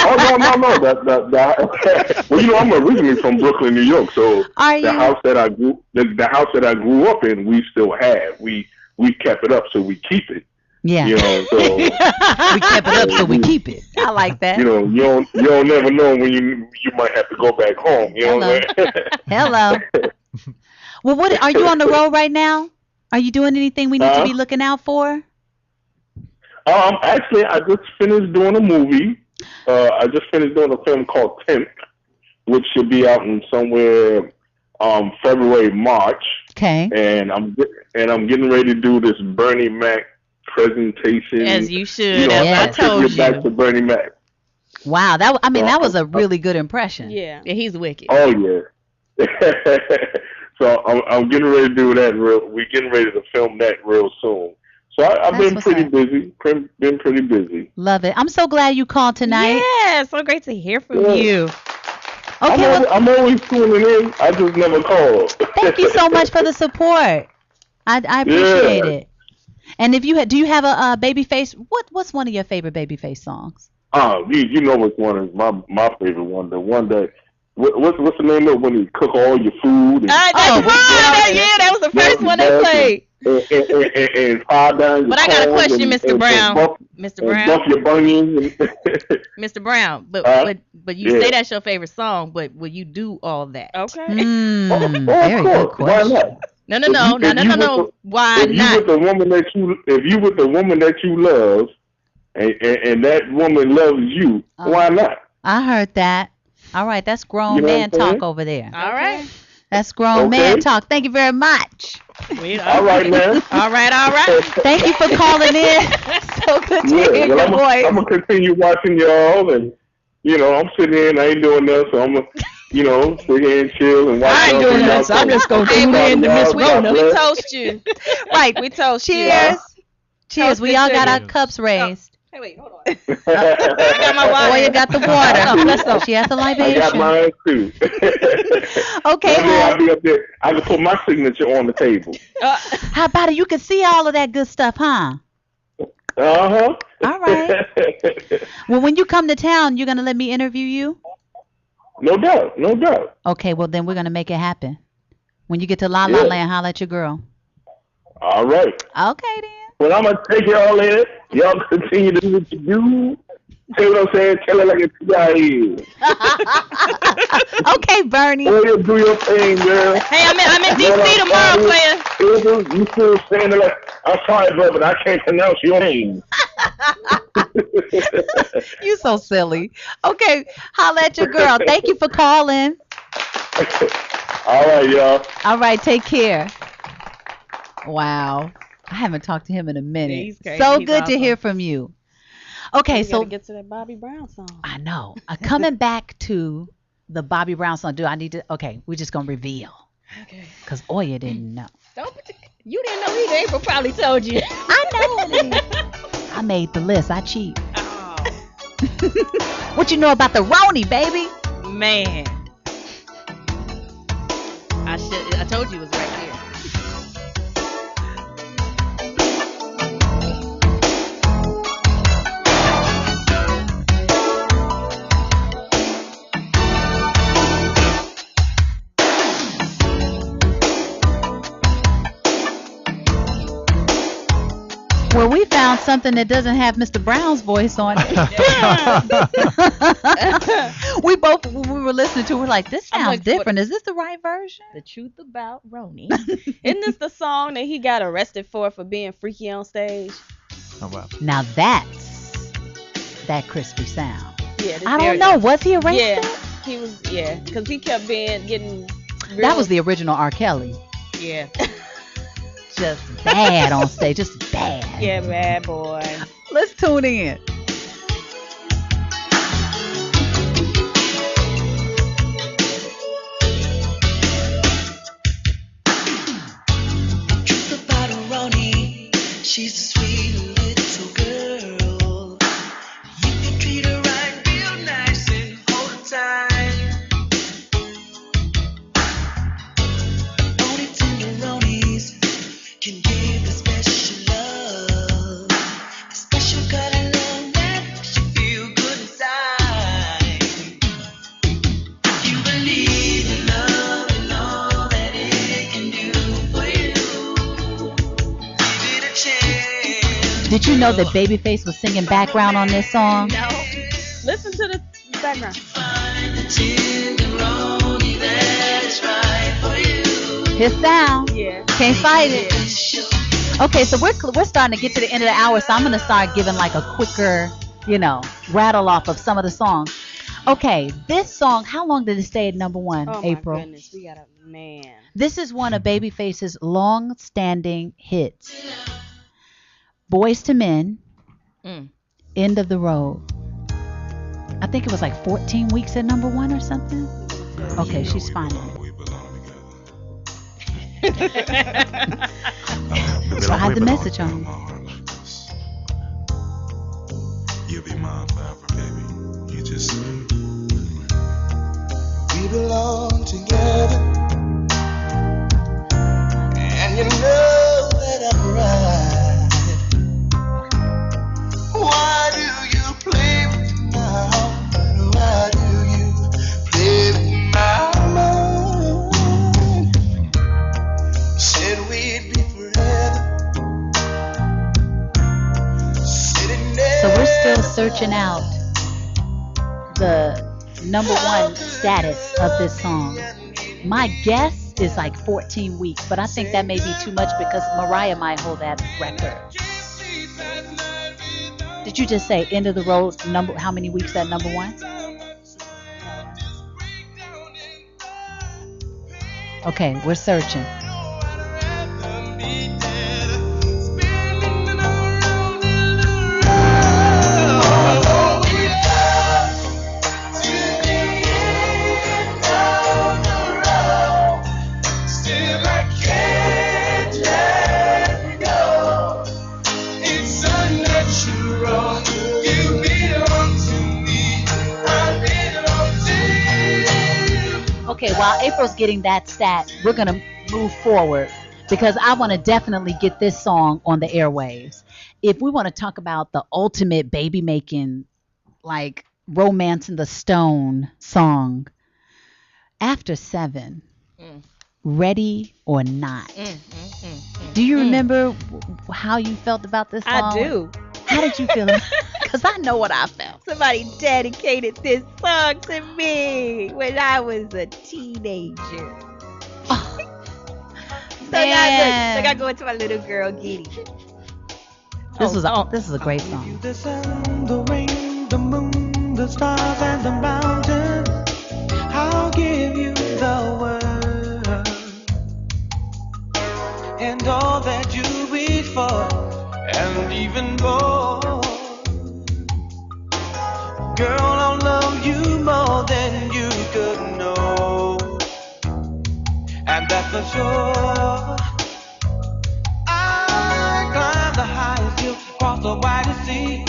Oh no. Well, I'm originally from Brooklyn, New York, so the house that I grew up in, we still have. We kept it up, so we keep it. Yeah. So we kept it up, so we keep it. I like that. you don't never know when you might have to go back home. You know what I'm saying? Hello. Well, what are you on the road right now? Are you doing anything we need to be looking out for? Actually, I just finished doing a movie. I just finished doing a film called Temp, which should be out in somewhere February, March. Okay. And I'm getting ready to do this Bernie Mac presentation. As you should. As I told Back you. to Bernie Mac. Wow, So that was a really good impression. Yeah. Yeah, he's wicked. Oh yeah. So I'm getting ready to do that. We're getting ready to film that real soon. So I've That's been what's pretty up. busy. Been pretty busy. Love it. I'm so glad you called tonight. Yeah, so great to hear from Yeah. you. Okay, well, I'm always tuning in. I just never call. thank you so much for the support. I appreciate Yeah. it. And if do you have a Babyface? What's one of your favorite Babyface songs? You know which one is my favorite one. The one that what's the name of when you cook all your food and That's right. Yeah, that was the first one they played. and fry down your But I got a corn question, and- Mr. and Brown. buff- Mr. and Brown. buff your bunions. Mr. Brown, but you Yeah. say that's your favorite song, but will you do all that? Okay. Very good question. Why not? No. Why If you not? with the woman that you love, and that woman loves you, why not? I heard that. All right, that's grown You know man what I'm saying? talk over there. All right. That's grown Okay. man talk. Thank you very much. All right, man. All right. Thank you for calling in. So good to hear your voice. I'm gonna continue watching y'all, and I'm sitting here and I ain't doing that, so I'm gonna, sit here and chill and watch. I ain't doing that, so I'm just gonna tune in to Miss Rhona. We toast you. Right. We toast you. Cheers. Cheers. We all got our cups raised. Hey, wait, hold on. I got my water. Boy, you got the water. Let's go. She has the I libation. got mine too. Okay, One day hon. I'll be up there. I can put my signature on the table. How about it? You can see all of that good stuff, huh? All right. Well, when you come to town, you're going to let me interview you? No doubt. Okay, well, then we're going to make it happen. When you get to La La Yeah. Land, holla at your girl. All right. Okay, then. Well, I'm gonna take y'all in. Y'all continue to do what you do. Say what I'm saying. Tell it like it's is. Okay, Bernie. Go ahead, do your thing, girl. Hey, I'm in DC tomorrow, player. You still saying it like, I'm sorry, bro, but I can't pronounce your name. You so silly. Okay, holla at your girl. Thank you for calling. All right, y'all. All right, take care. Wow. I haven't talked to him in a minute. Yeah, he's crazy. So He's good to awesome. hear from you. Okay, We so gotta get to that Bobby Brown song. I know. Coming back to the Bobby Brown song. Do I need to? Okay, we're just gonna reveal. Okay. Cause Oya didn't know. You didn't know either. April probably told you. I know. I made the list. I cheat. Oh, What you know about the Roni, baby? man. I told you it was right here. Well, we found something that doesn't have Mr. Brown's voice on it. we were listening to it, we're like, this I'm sounds like, different. Is this the right version? The truth about Roni. Isn't this the song that he got arrested for being freaky on stage? Oh, wow. Now that's that crispy sound. Yeah. this I very- don't know. Was he arrested? Yeah, he was. Yeah, because he kept getting. Real, That was the original R. Kelly. Yeah. Just bad on stage. Just bad. Yeah, bad boy. Let's tune in. Truth about Roni, she's a sweet little girl. You can treat her right, real nice, and hold her tight. Only tenderonis can give the special love, the special kind of love that makes you feel good inside. You believe in love and all that it can do for you. Give it a chance. Did you know that Babyface was singing background on this song? No. Listen to the background. Find the tenderoni that's right for you. His sound. Yeah. Can't fight it. Okay, so we're starting to get to the end of the hour, so I'm gonna start giving like a quicker, rattle off of some of the songs. Okay, this song, how long did it stay at number one, Oh April? my goodness, we got a man. This is one of Babyface's long-standing hits. Boys to Men, Mm. End of the Road. I think it was like 14 weeks at number one or something. Okay, she's finding it. Try the message on. You'll be mine forever, baby. You just we belong together, and you know that I'm right. Why do you play with my heart? Why do you play with my mind? Said we'd be forever. So we're still searching out the number one status of this song. My guess is like 14 weeks, but I think that may be too much because Mariah might hold that record. Did you just say end of the road number? How many weeks at number one? Okay, we're searching. Okay, while April's getting that stat, we're going to move forward because I want to definitely get this song on the airwaves. If we want to talk about the ultimate baby making, like Romance in the Stone song, After 7, Ready or Not. Do you remember how you felt about this song? I do. How did you feel? Because I know what I felt. Somebody dedicated this song to me when I was a teenager. So I got going to my little girl Giddy. This is a great song. The sun, the rain, the moon, the stars, and the mountains. I'll give you the world and all that you wish for, and even more. Girl, I'll love you more than you could know, and that's for sure. I climb the highest hill, cross the widest sea.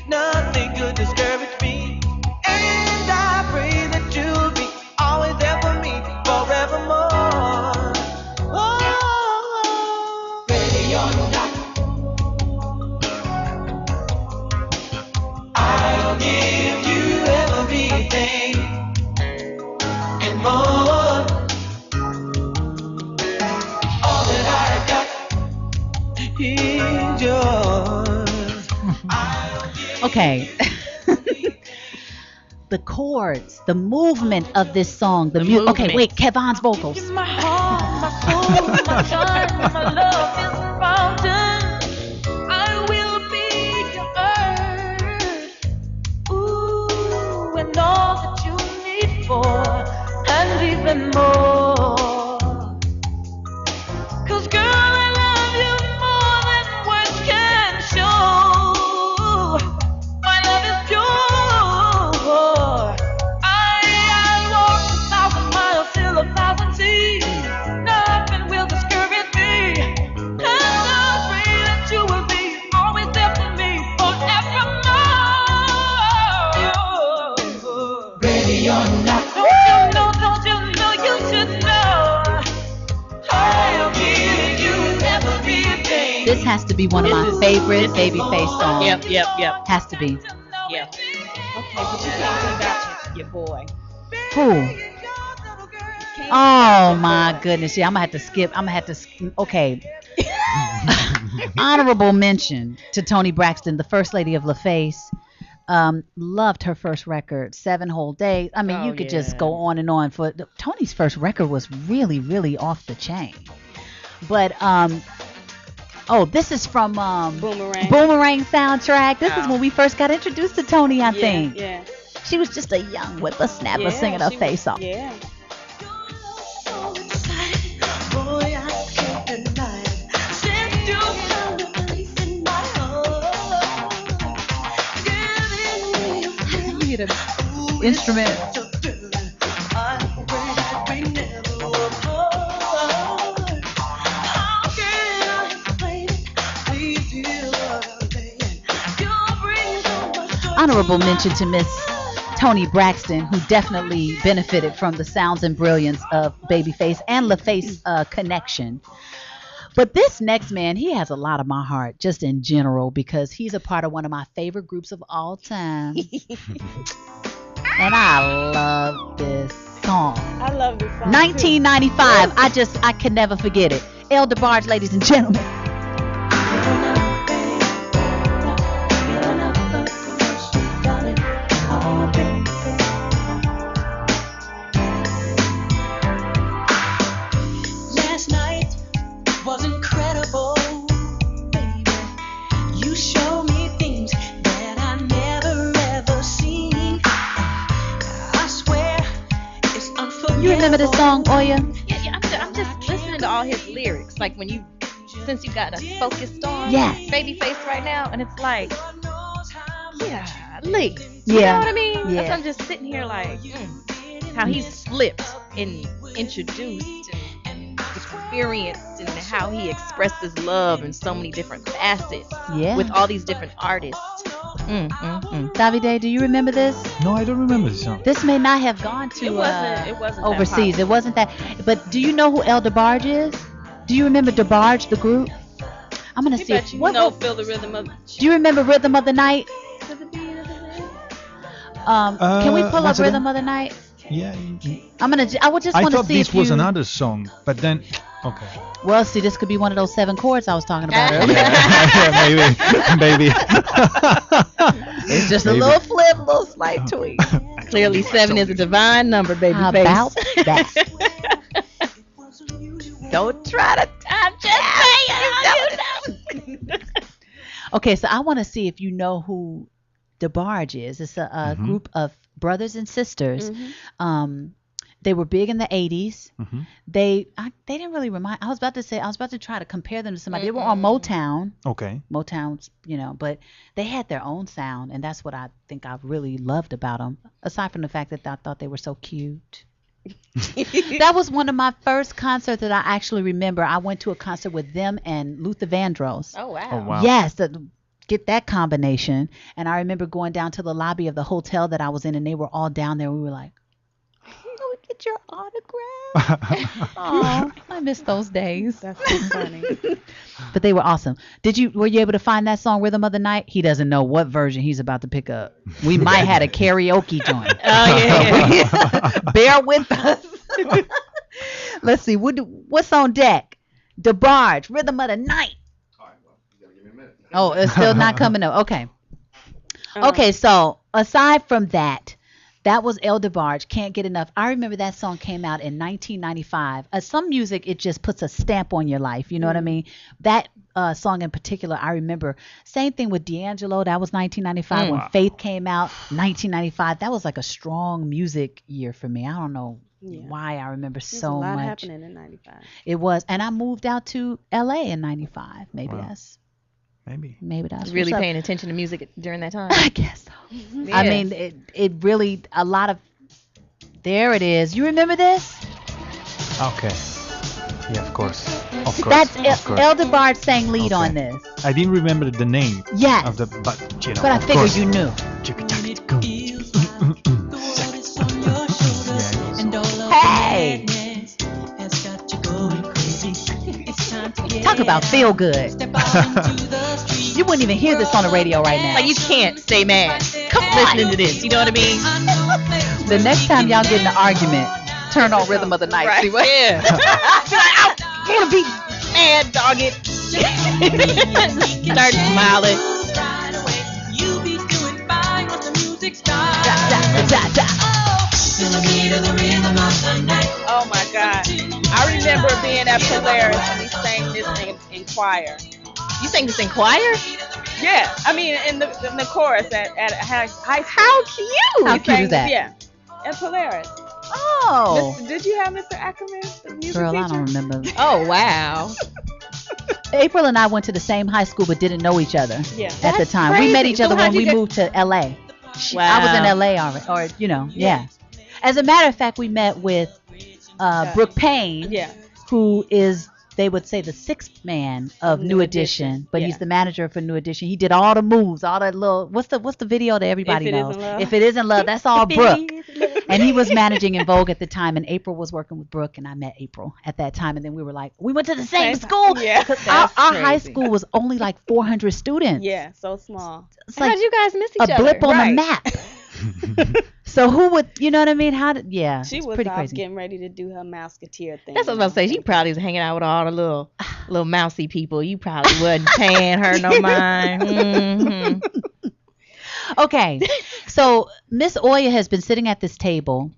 Nothing could discourage me, and I pray that you'll be always there for me, forevermore. Oh, ready or not, I'll give you everything and more. All that I got is yours. Okay. The chords, the movement of this song, the music. Okay, wait, Kevon's vocals. My heart, my soul, my time, my love is fountain. I will be your earth. Ooh, and all that you need for, and even more. 'Cause girl, I love you more than words can show. My love is pure. I'll walk 1,000 miles till 1,000 seas. Nothing will discourage me. And I pray that you will be always there for me forevermore. Ready or not, don't you know, you should know. I'll give you everything. This has to be one of my favorite Babyface songs. Yep. Has to be. Yep. Okay, but you talking about your boy. Who? Oh my goodness. Yeah, I'm gonna have to skip. Okay. Honorable mention to Toni Braxton, the first lady of LaFace. Loved her first record, 7 Whole Days. I mean, you could just go on and on. Tony's first record was really, really off the chain. But this is from Boomerang soundtrack. This is when we first got introduced to Toni, I think. Yeah. She was just a young whippersnapper singing her face off. Yeah. Boy, I can't deny it. Since you found a place in my heart, giving me a instrument. Honorable mention to Miss Toni Braxton, who definitely benefited from the sounds and brilliance of Babyface and LaFace connection. But this next man, he has a lot of my heart, just in general, because he's a part of one of my favorite groups of all time. And I love this song. I love this song. 1995. I can never forget it. El DeBarge, ladies and gentlemen. Last night was incredible, baby. You showed me things that I never ever seen. I swear it's unforgettable. You remember this song, Oya? Yeah, I'm just listening to all his lyrics. Like since you got us focused on Yes. Babyface right now, and it's like, yeah, Lee. Yeah. You know what I mean? Yeah. I'm just sitting here like, how he's flipped and introduced and experienced, and how he expresses love in so many different facets. Yeah. With all these different artists. Davide, do you remember this? No, I don't remember this song. This may not have gone to It wasn't that overseas. It wasn't that. But do you know who El DeBarge is? Do you remember DeBarge, the group? I'm gonna see. Bet you feel the rhythm of. Do you remember Rhythm of the Night? Can we pull up once Rhythm again? of the Night? Yeah. I would just I want to thought see this if was you. another song, but then okay. Well, see, this could be one of those 7 chords I was talking about earlier. Yeah, maybe. It's just Maybe. a little flip, little slight tweak. Clearly 7 is a divine number, How Babyface. about that? Don't try to. I'm just saying. Okay, so I want to see if you know who DeBarge is. It's a group of brothers and sisters. They were big in the 80s. They didn't really remind. I was about to try to compare them to somebody. They were on Motown. Okay. Motown's, but they had their own sound, and that's what I think I really loved about them. Aside from the fact that I thought they were so cute. That was one of my first concerts that I actually remember. I went to a concert with them and Luther Vandross. Oh, wow. Oh, wow. Yes, get that combination. And I remember going down to the lobby of the hotel that I was in, and they were all down there. We were like, "Can we get your autograph?" Oh, I miss those days. That's so funny. But they were awesome. Were you able to find that song Rhythm of the Night? He doesn't know what version he's about to pick up. We might had a karaoke joint. yeah. Bear with us. Let's see. What's on deck? DeBarge, Rhythm of the Night. Oh, it's still not coming up. Okay. Okay, so aside from that was El DeBarge, Can't Get Enough. I remember that song came out in 1995. Some music, it just puts a stamp on your life. You know what I mean? That song in particular, I remember. Same thing with D'Angelo. That was 1995. When Faith came out, 1995. That was like a strong music year for me. I don't know why I remember There's so a lot much. happening in 95. It was. And I moved out to LA in 95. Maybe that's Really what's up. paying attention to music during that time. I guess so. I mean, it really, a lot of, there it is. You remember this? Okay. Yeah, of course. Of course. That's of course. El DeBarge sang lead on this. I didn't remember the name. Yes. Of the, but you know. But I of figured course. you knew. Hey! Talk about feel good. You wouldn't even hear this on the radio right now. Like, you can't stay mad. Come listening to this. You know what I mean? The next time y'all get in an argument, turn on Rhythm of the Night. Right. See what? Yeah. I want to be mad, dog it. Start smiling. Oh my God. I remember being at Polaris and we sang this in choir. You sang this in choir? Yeah. I mean, in the chorus at high school. How cute. How We cute sang is that? Yeah. At Polaris. Oh. Did you have Mr. Ackerman, the music Girl, teacher? I don't remember. Oh, wow. April and I went to the same high school but didn't know each other Yeah. at the time. We met each other when we moved to LA. I was in LA or yeah. As a matter of fact, we met with Brooke Payne, who is, they would say, the sixth man of New Edition, but he's the manager for New Edition. He did all the moves, all that little, what's the video that everybody knows? If It Isn't Love, that's all Brooke. And he was managing in Vogue at the time, and April was working with Brooke, and I met April at that time, and then we were like, we went to the same school. Yeah. Our high school was only like 400 students. Yeah, so small. It's like how'd you guys miss each other? A blip on the map. So who would, you know what I mean? She was pretty off crazy. getting ready to do her Mouseketeer thing. That's what I was about to say. She probably was hanging out with all the little mousy people. You probably wasn't paying her no mind. Mm-hmm. Okay, so Miss Oya has been sitting at this table.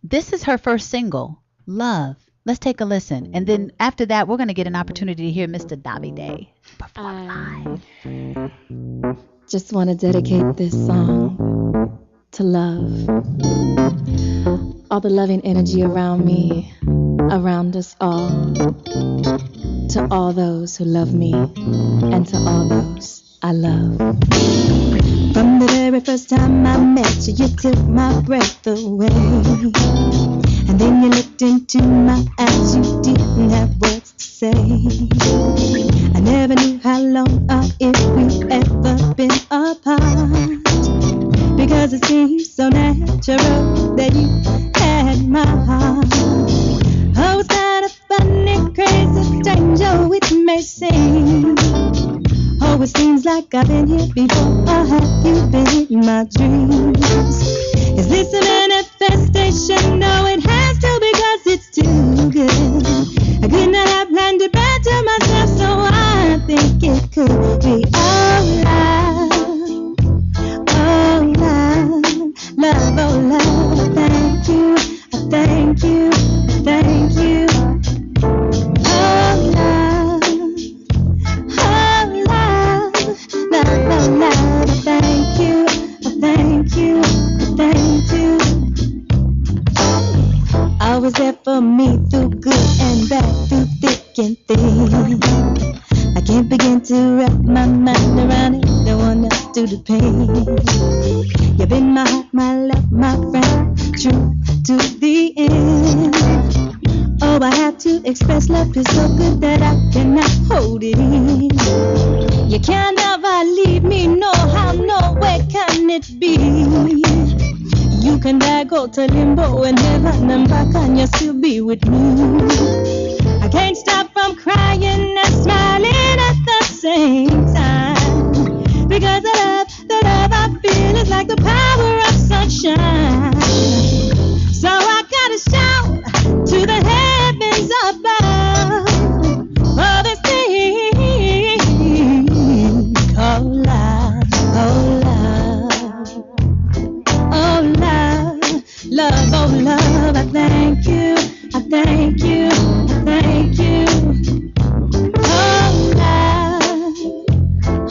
This is her first single, Love. Let's take a listen. And then after that, we're going to get an opportunity to hear Mr. Davide perform live. Just want to dedicate this song to love. All the loving energy around me, around us all. To all those who love me, and to all those I love. From the very first time I met you, you took my breath away. And then you looked into my eyes, you didn't have words to say. I never knew how long or if we've ever been apart, because it seems so natural that you had my heart. Oh, it's kind of funny, crazy, strange, oh, it may seem. Oh, it seems like I've been here before, or have you been in my dreams? Is this a manifestation? No, it has to, because it's too good. I could not have planned it better myself, so I think it could be all love. Oh, love, love, oh, love. Thank you, I thank you, I thank you. Oh, love, oh, love, love, oh, love. I thank you, I thank you, I thank you. Always there for me through good and bad, through thick and thin. I can't begin to wrap my mind around it, no one else do the pain. You've been my heart, my love, my friend, true to the end. Oh, I have to express love is so good that I cannot hold it in. You can't ever leave me, no how, nowhere can it be. You can go to limbo and heaven and back, and you'll still be with me. I can't stop from crying and smiling at the same time, because the love I feel is like the power of sunshine. So I gotta shout to the heavens above, oh, this thing called love, oh, love, oh, love, love, oh, love. I thank you, I thank you, I thank you. Oh, love,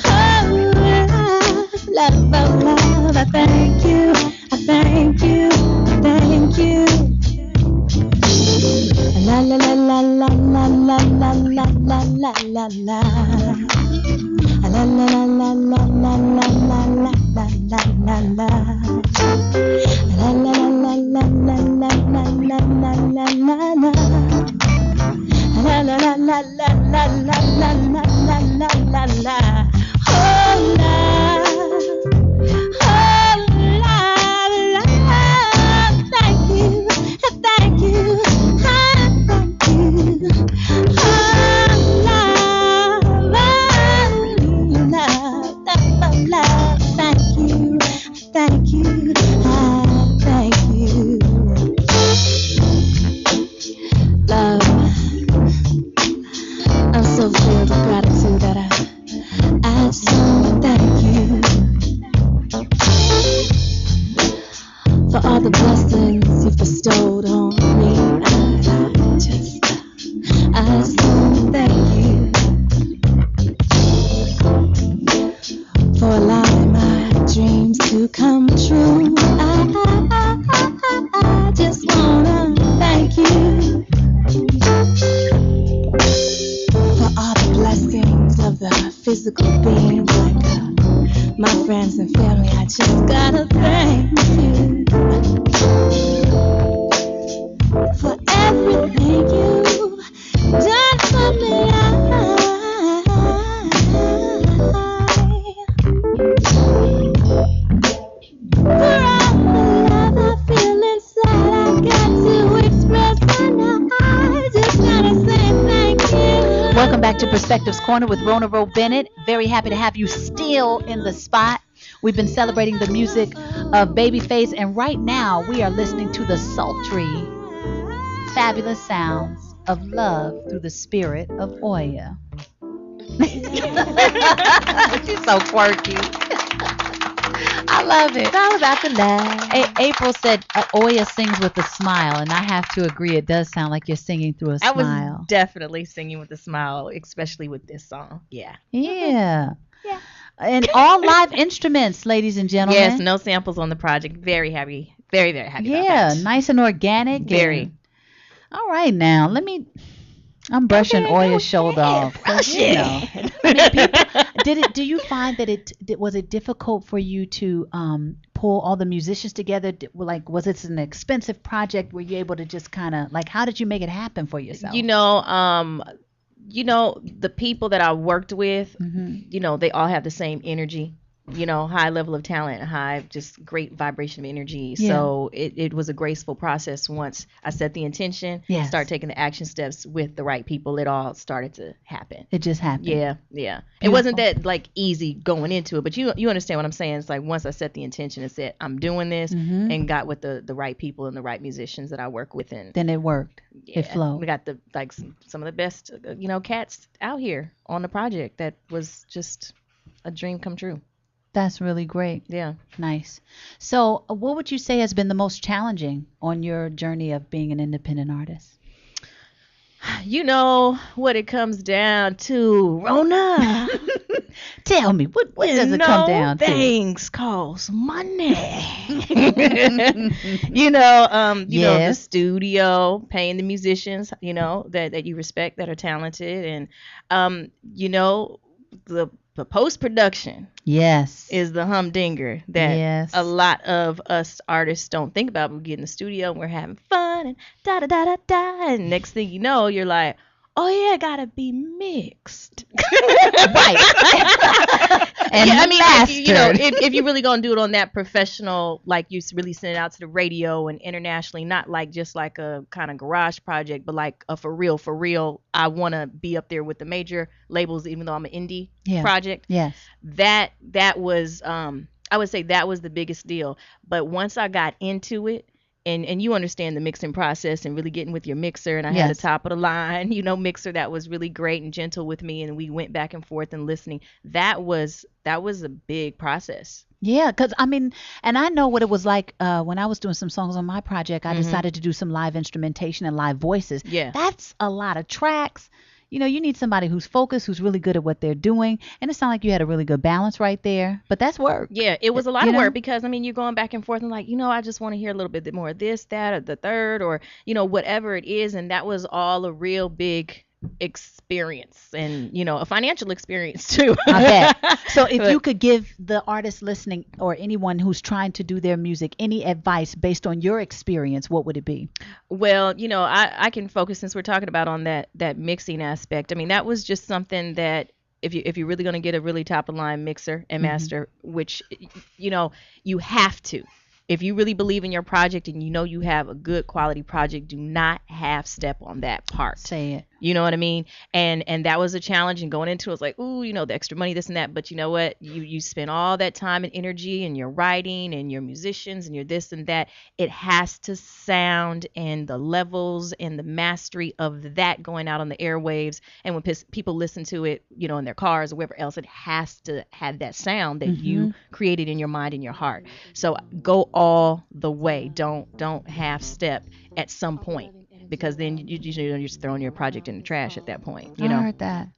oh, love, love, oh, love. I thank you, I thank you, I thank you. La la la la la la la la la la la la la. La la la la la la la la la la la la. La la la la la la la la la la la la. La la la la la la la la la la la la. Oh, love, oh, love, love. Thank you, thank you, thank you. Oh, love, love, love. Thank you, thank you, thank you. Love, I'm so filled with gratitude that I just want to thank you for all the blessings you've bestowed on me. I just want to thank you for allowing my dreams to come true. I just want to thank you for all the blessings of the physical being, like My friends and family, I just gotta thank you for everything you've done for me. For all the love I feel inside, I got to express, and I just gotta say thank you. Welcome back to Perspectives Corner with Rhona Bennett. Very happy to have you still in the spot. We've been celebrating the music of Babyface, and right now we are listening to the sultry, fabulous sounds of love through the spirit of Oya. She's so quirky. I love it. It's all about the love. April said Oya sings with a smile, and I have to agree. It does sound like you're singing through a I smile. was definitely singing with a smile, especially with this song. Yeah. Yeah. Yeah. And all live instruments, ladies and gentlemen. Yes, no samples on the project. Very happy. Very, very happy about Yeah, that. nice and organic. Very. All right, now I'm brushing Oya's shoulder off. 'Cause, you know, do you find that was it difficult for you to pull all the musicians together? Like, was it an expensive project? Were you able to just kind of like, how did you make it happen for yourself? The people that I worked with, they all have the same energy. High level of talent, high, just great vibration of energy. Yeah. So it was a graceful process once I set the intention, Yes. start taking the action steps with the right people. It all started to happen. It just happened. Yeah. It wasn't that like easy going into it, but you understand what I'm saying. It's like once I set the intention and said I'm doing this, and got with the right people and the right musicians that I work with, and Then it worked. yeah, It flowed. we got some of the best cats out here on the project. That was just a dream come true. That's really great. Yeah. Nice. So, what would you say has been the most challenging on your journey of being an independent artist? What it comes down to, Rhona. Tell me, what does it come down to? Things cost money. The studio, paying the musicians, that you respect, that are talented, and the post-production is the humdinger that a lot of us artists don't think about. We get in the studio and we're having fun and da-da-da-da-da, and next thing you know, you're like, oh yeah, gotta be mixed. Right. And if you're really gonna do it on that professional, like you really send it out to the radio and internationally, not like just like a kind of garage project, but like a for real. I want to be up there with the major labels, even though I'm an indie project. Yes. That was I would say that was the biggest deal. But once I got into it, and you understand the mixing process and really getting with your mixer, and I had a top of the line, mixer that was really great and gentle with me, and we went back and forth and listening. That was a big process. Yeah, because and I know what it was like when I was doing some songs on my project. I decided to do some live instrumentation and live voices. Yeah. That's a lot of tracks. You need somebody who's focused, who's really good at what they're doing. And it sounded like you had a really good balance right there. But that's work. Yeah, it was a lot of work because, you're going back and forth and like, I just want to hear a little bit more of this, that, or the third, or, whatever it is. And that was all a real big experience and, a financial experience too. I bet. So if you could give the artist listening or anyone who's trying to do their music any advice based on your experience, what would it be? Well, I can focus, since we're talking about on that mixing aspect. That was just something that if you're really going to get a really top of line mixer and master, which, you have to. If you really believe in your project and you have a good quality project, do not half step on that part. Say it. You know what I mean? And that was a challenge, and going into it was like, ooh, the extra money, this and that. But you know what? You spend all that time and energy and your writing and your musicians and your this and that. It has to sound, and the levels and the mastery of that going out on the airwaves. And when people listen to it, in their cars or wherever else, it has to have that sound that you created in your mind and your heart. So go all the way. Don't half step at some point. Because then you're just throwing your project in the trash at that point. I heard that.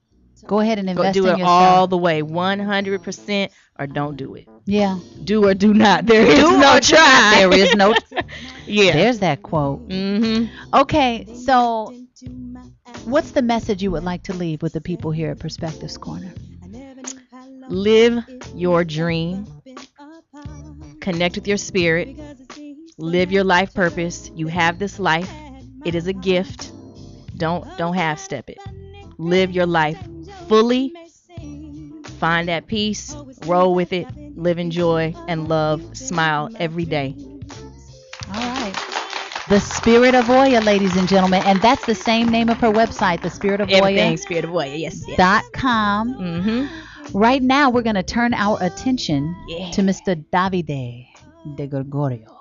Go ahead and invest in yourself. Do it all the way, 100%, or don't do it. Yeah. Do or do not. There is no try. There is no. Yeah. There's that quote. Okay, so what's the message you would like to leave with the people here at Perspectives Corner? Live your dream. Connect with your spirit. Live your life purpose. You have this life. It is a gift. Don't half step it. Live your life fully. Find that peace. Roll with it. Live in joy and love. Smile every day. All right. The Spirit of Oya, ladies and gentlemen, and that's the same name of her website, the Spirit of Oya. Everything Spirit of Oya, yes. .com. Mm-hmm. Right now, we're going to turn our attention to Mr. Davide de Gregorio.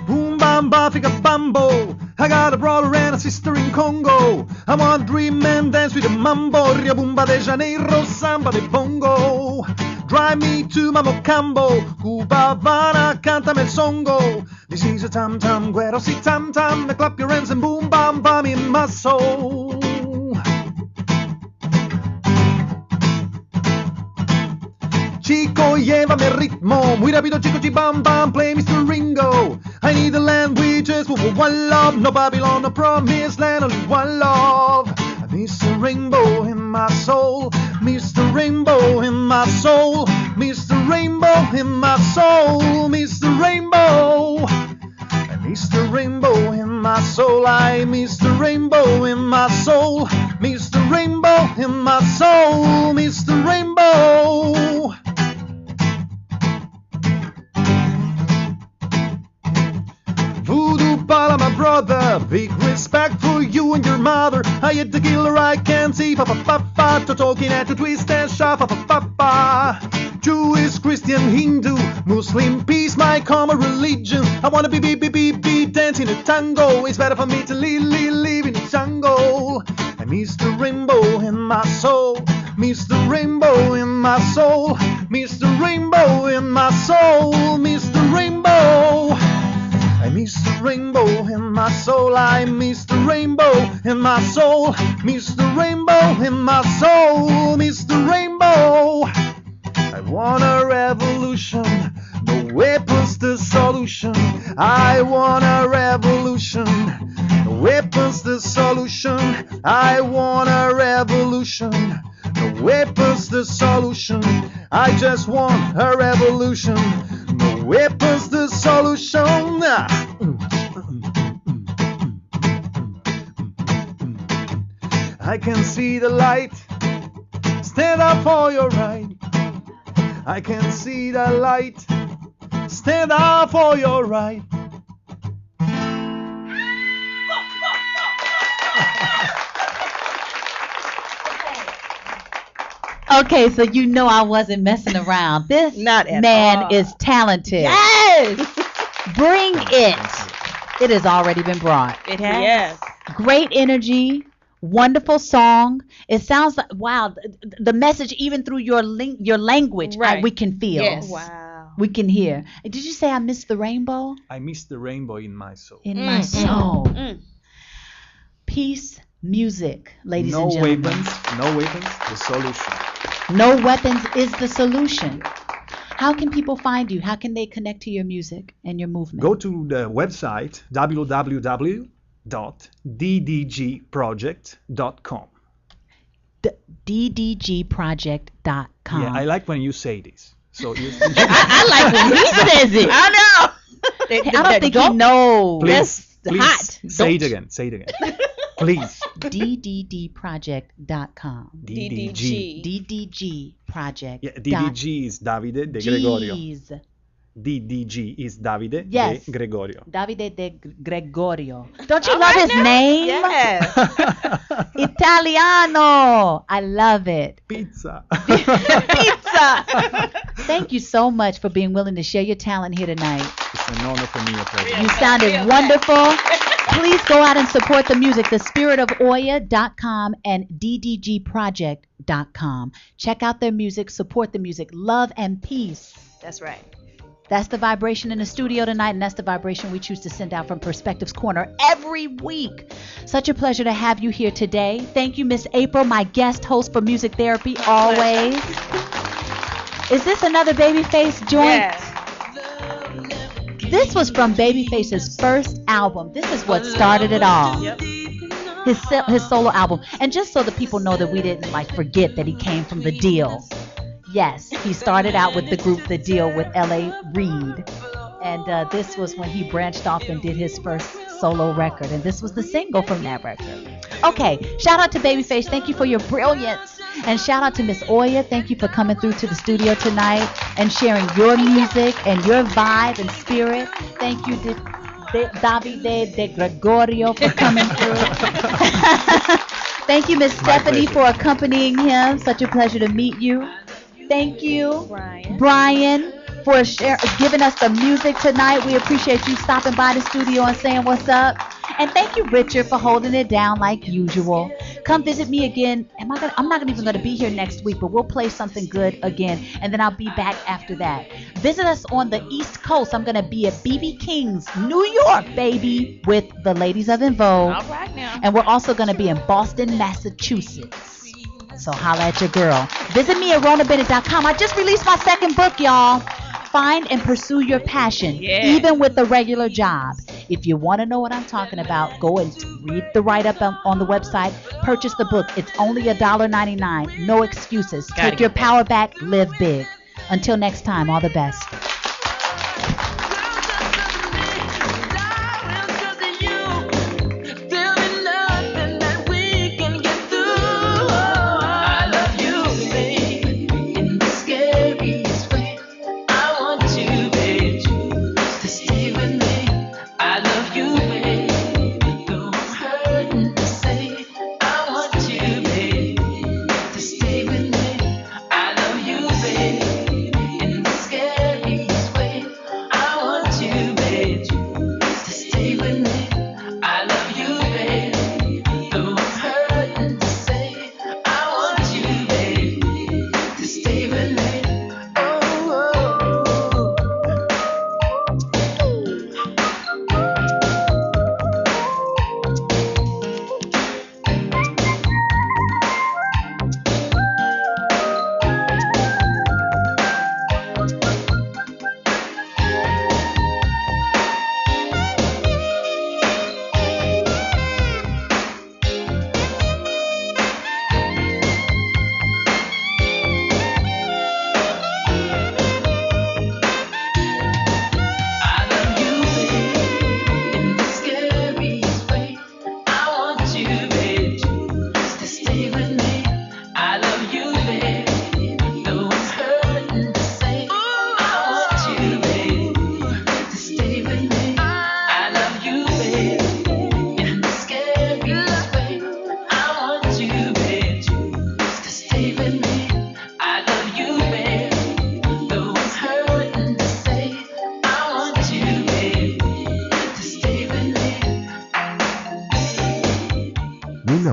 Boom bamba fika bambo. I got a brother and a sister in Congo. I want to dream and dance with the mambo. Ria Bumba de Janeiro, samba de bongo. Drive me to Mamocambo. Cuba Havana, cántame el songo. This is a tam tam, guero si tam tam. Now clap your hands and boom bam bam in my soul. Chico, llévame el ritmo, muy rápido chico, chi bam bam, play Mr. Ringo. I need a land with just one love, no Babylon, no promised land, only one love. Mr. Rainbow in my soul, Mr. Rainbow in my soul, Mr. Rainbow in my soul, Mr. Rainbow. Mr. Rainbow in my soul, I Mr. Rainbow in my soul, Mr. Rainbow in my soul, Mr. Rainbow. Voodoo Pala, my brother, big respect for you and your mother. I hit the killer, I can't see, pa pa pa pa, to talking at the twist and shout, pa pa pa pa. Jewish, Christian, Hindu, Muslim, peace, my common religion. I wanna be dancing a tango. It's better for me to live in a jungle. And Mr. Rainbow in my soul, Mr. Rainbow in my soul, Mr. Rainbow in my soul, Mr. Rainbow. I Mr. Rainbow in my soul, I Mr. Rainbow in my soul, Mr. Rainbow in my soul, Mr. Rainbow. I want a revolution, no weapons the solution. I want a revolution, no weapons the solution. I want a revolution, no weapons the solution. I just want a revolution, no weapons the solution. I can see the light, stand up for your right. I can see the light, stand up for your right. Okay, so you know I wasn't messing around. This man is talented. Yes! Bring it. It has already been brought. It has. Yes. Great energy. Wonderful song. It sounds like, wow, the message even through your language, Right. we can feel. Yes. Wow. We can hear. Did you say I missed the rainbow? I miss the rainbow in my soul. In my soul. Mm. Peace music, ladies No and gentlemen. weapons, the solution. No weapons is the solution. How can people find you? How can they connect to your music and your movement? Go to the website www.ddgproject.com. ddgproject.com. Yeah, I like when you say this. So you I like when he says it. I know. I don't think he knows. please hot. say it again. Say it again. Please. dddproject.com. DDG. ddgproject. Yeah, DDG is Davide de Gregorio. DDG is Davide Yes. de Gregorio. Davide de Gregorio. Don't you love his name? Yes. Italiano. I love it. Pizza. Pizza. Thank you so much for being willing to share your talent here tonight. It's an honor for me, a pleasure. You sounded wonderful. Please go out and support the music, thespiritofOya.com and ddgproject.com. Check out their music, support the music. Love and peace. That's right. That's the vibration in the studio tonight, and that's the vibration we choose to send out from Perspectives Corner every week. Such a pleasure to have you here today. Thank you, Miss April, my guest host for Music Therapy, always. Is this another Babyface joint? Yes. This was from Babyface's first album. This is what started it all. Yep. His solo album. And just so the people know that we didn't like forget that he came from The Deal. Yes, he started out with the group The Deal with L.A. Reid. And this was when he branched off and did his first solo record. And this was the single from that record. Okay, shout out to Babyface. Thank you for your brilliance. And shout out to Miss Oya. Thank you for coming through to the studio tonight and sharing your music and your vibe and spirit. Thank you, Davide De Gregorio, for coming through. Thank you, Miss Stephanie, for accompanying him. Such a pleasure to meet you. Thank you, Brian, for giving us the music tonight. We appreciate you stopping by the studio and saying what's up. And thank you, Richard, for holding it down like usual. Come visit me again. I'm not even going to be here next week, but we'll play something good again, and then I'll be back after that. Visit us on the East Coast. I'm going to be at BB King's, New York, baby, with the Ladies of En Vogue. All right now. And we're also going to be in Boston, Massachusetts. So holla at your girl. Visit me at RhonaBennett.com. I just released my second book, y'all. Find and pursue your passion, even with a regular job. If you want to know what I'm talking about, go and read the write-up on the website. Purchase the book. It's only $1.99. No excuses. Take your power back. Live big. Until next time, all the best.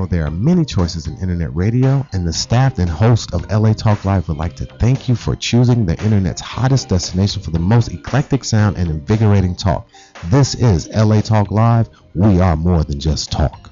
There are many choices in internet radio, and the staff and host of LA Talk Live would like to thank you for choosing the internet's hottest destination for the most eclectic sound and invigorating talk. This is LA Talk Live. We are more than just talk.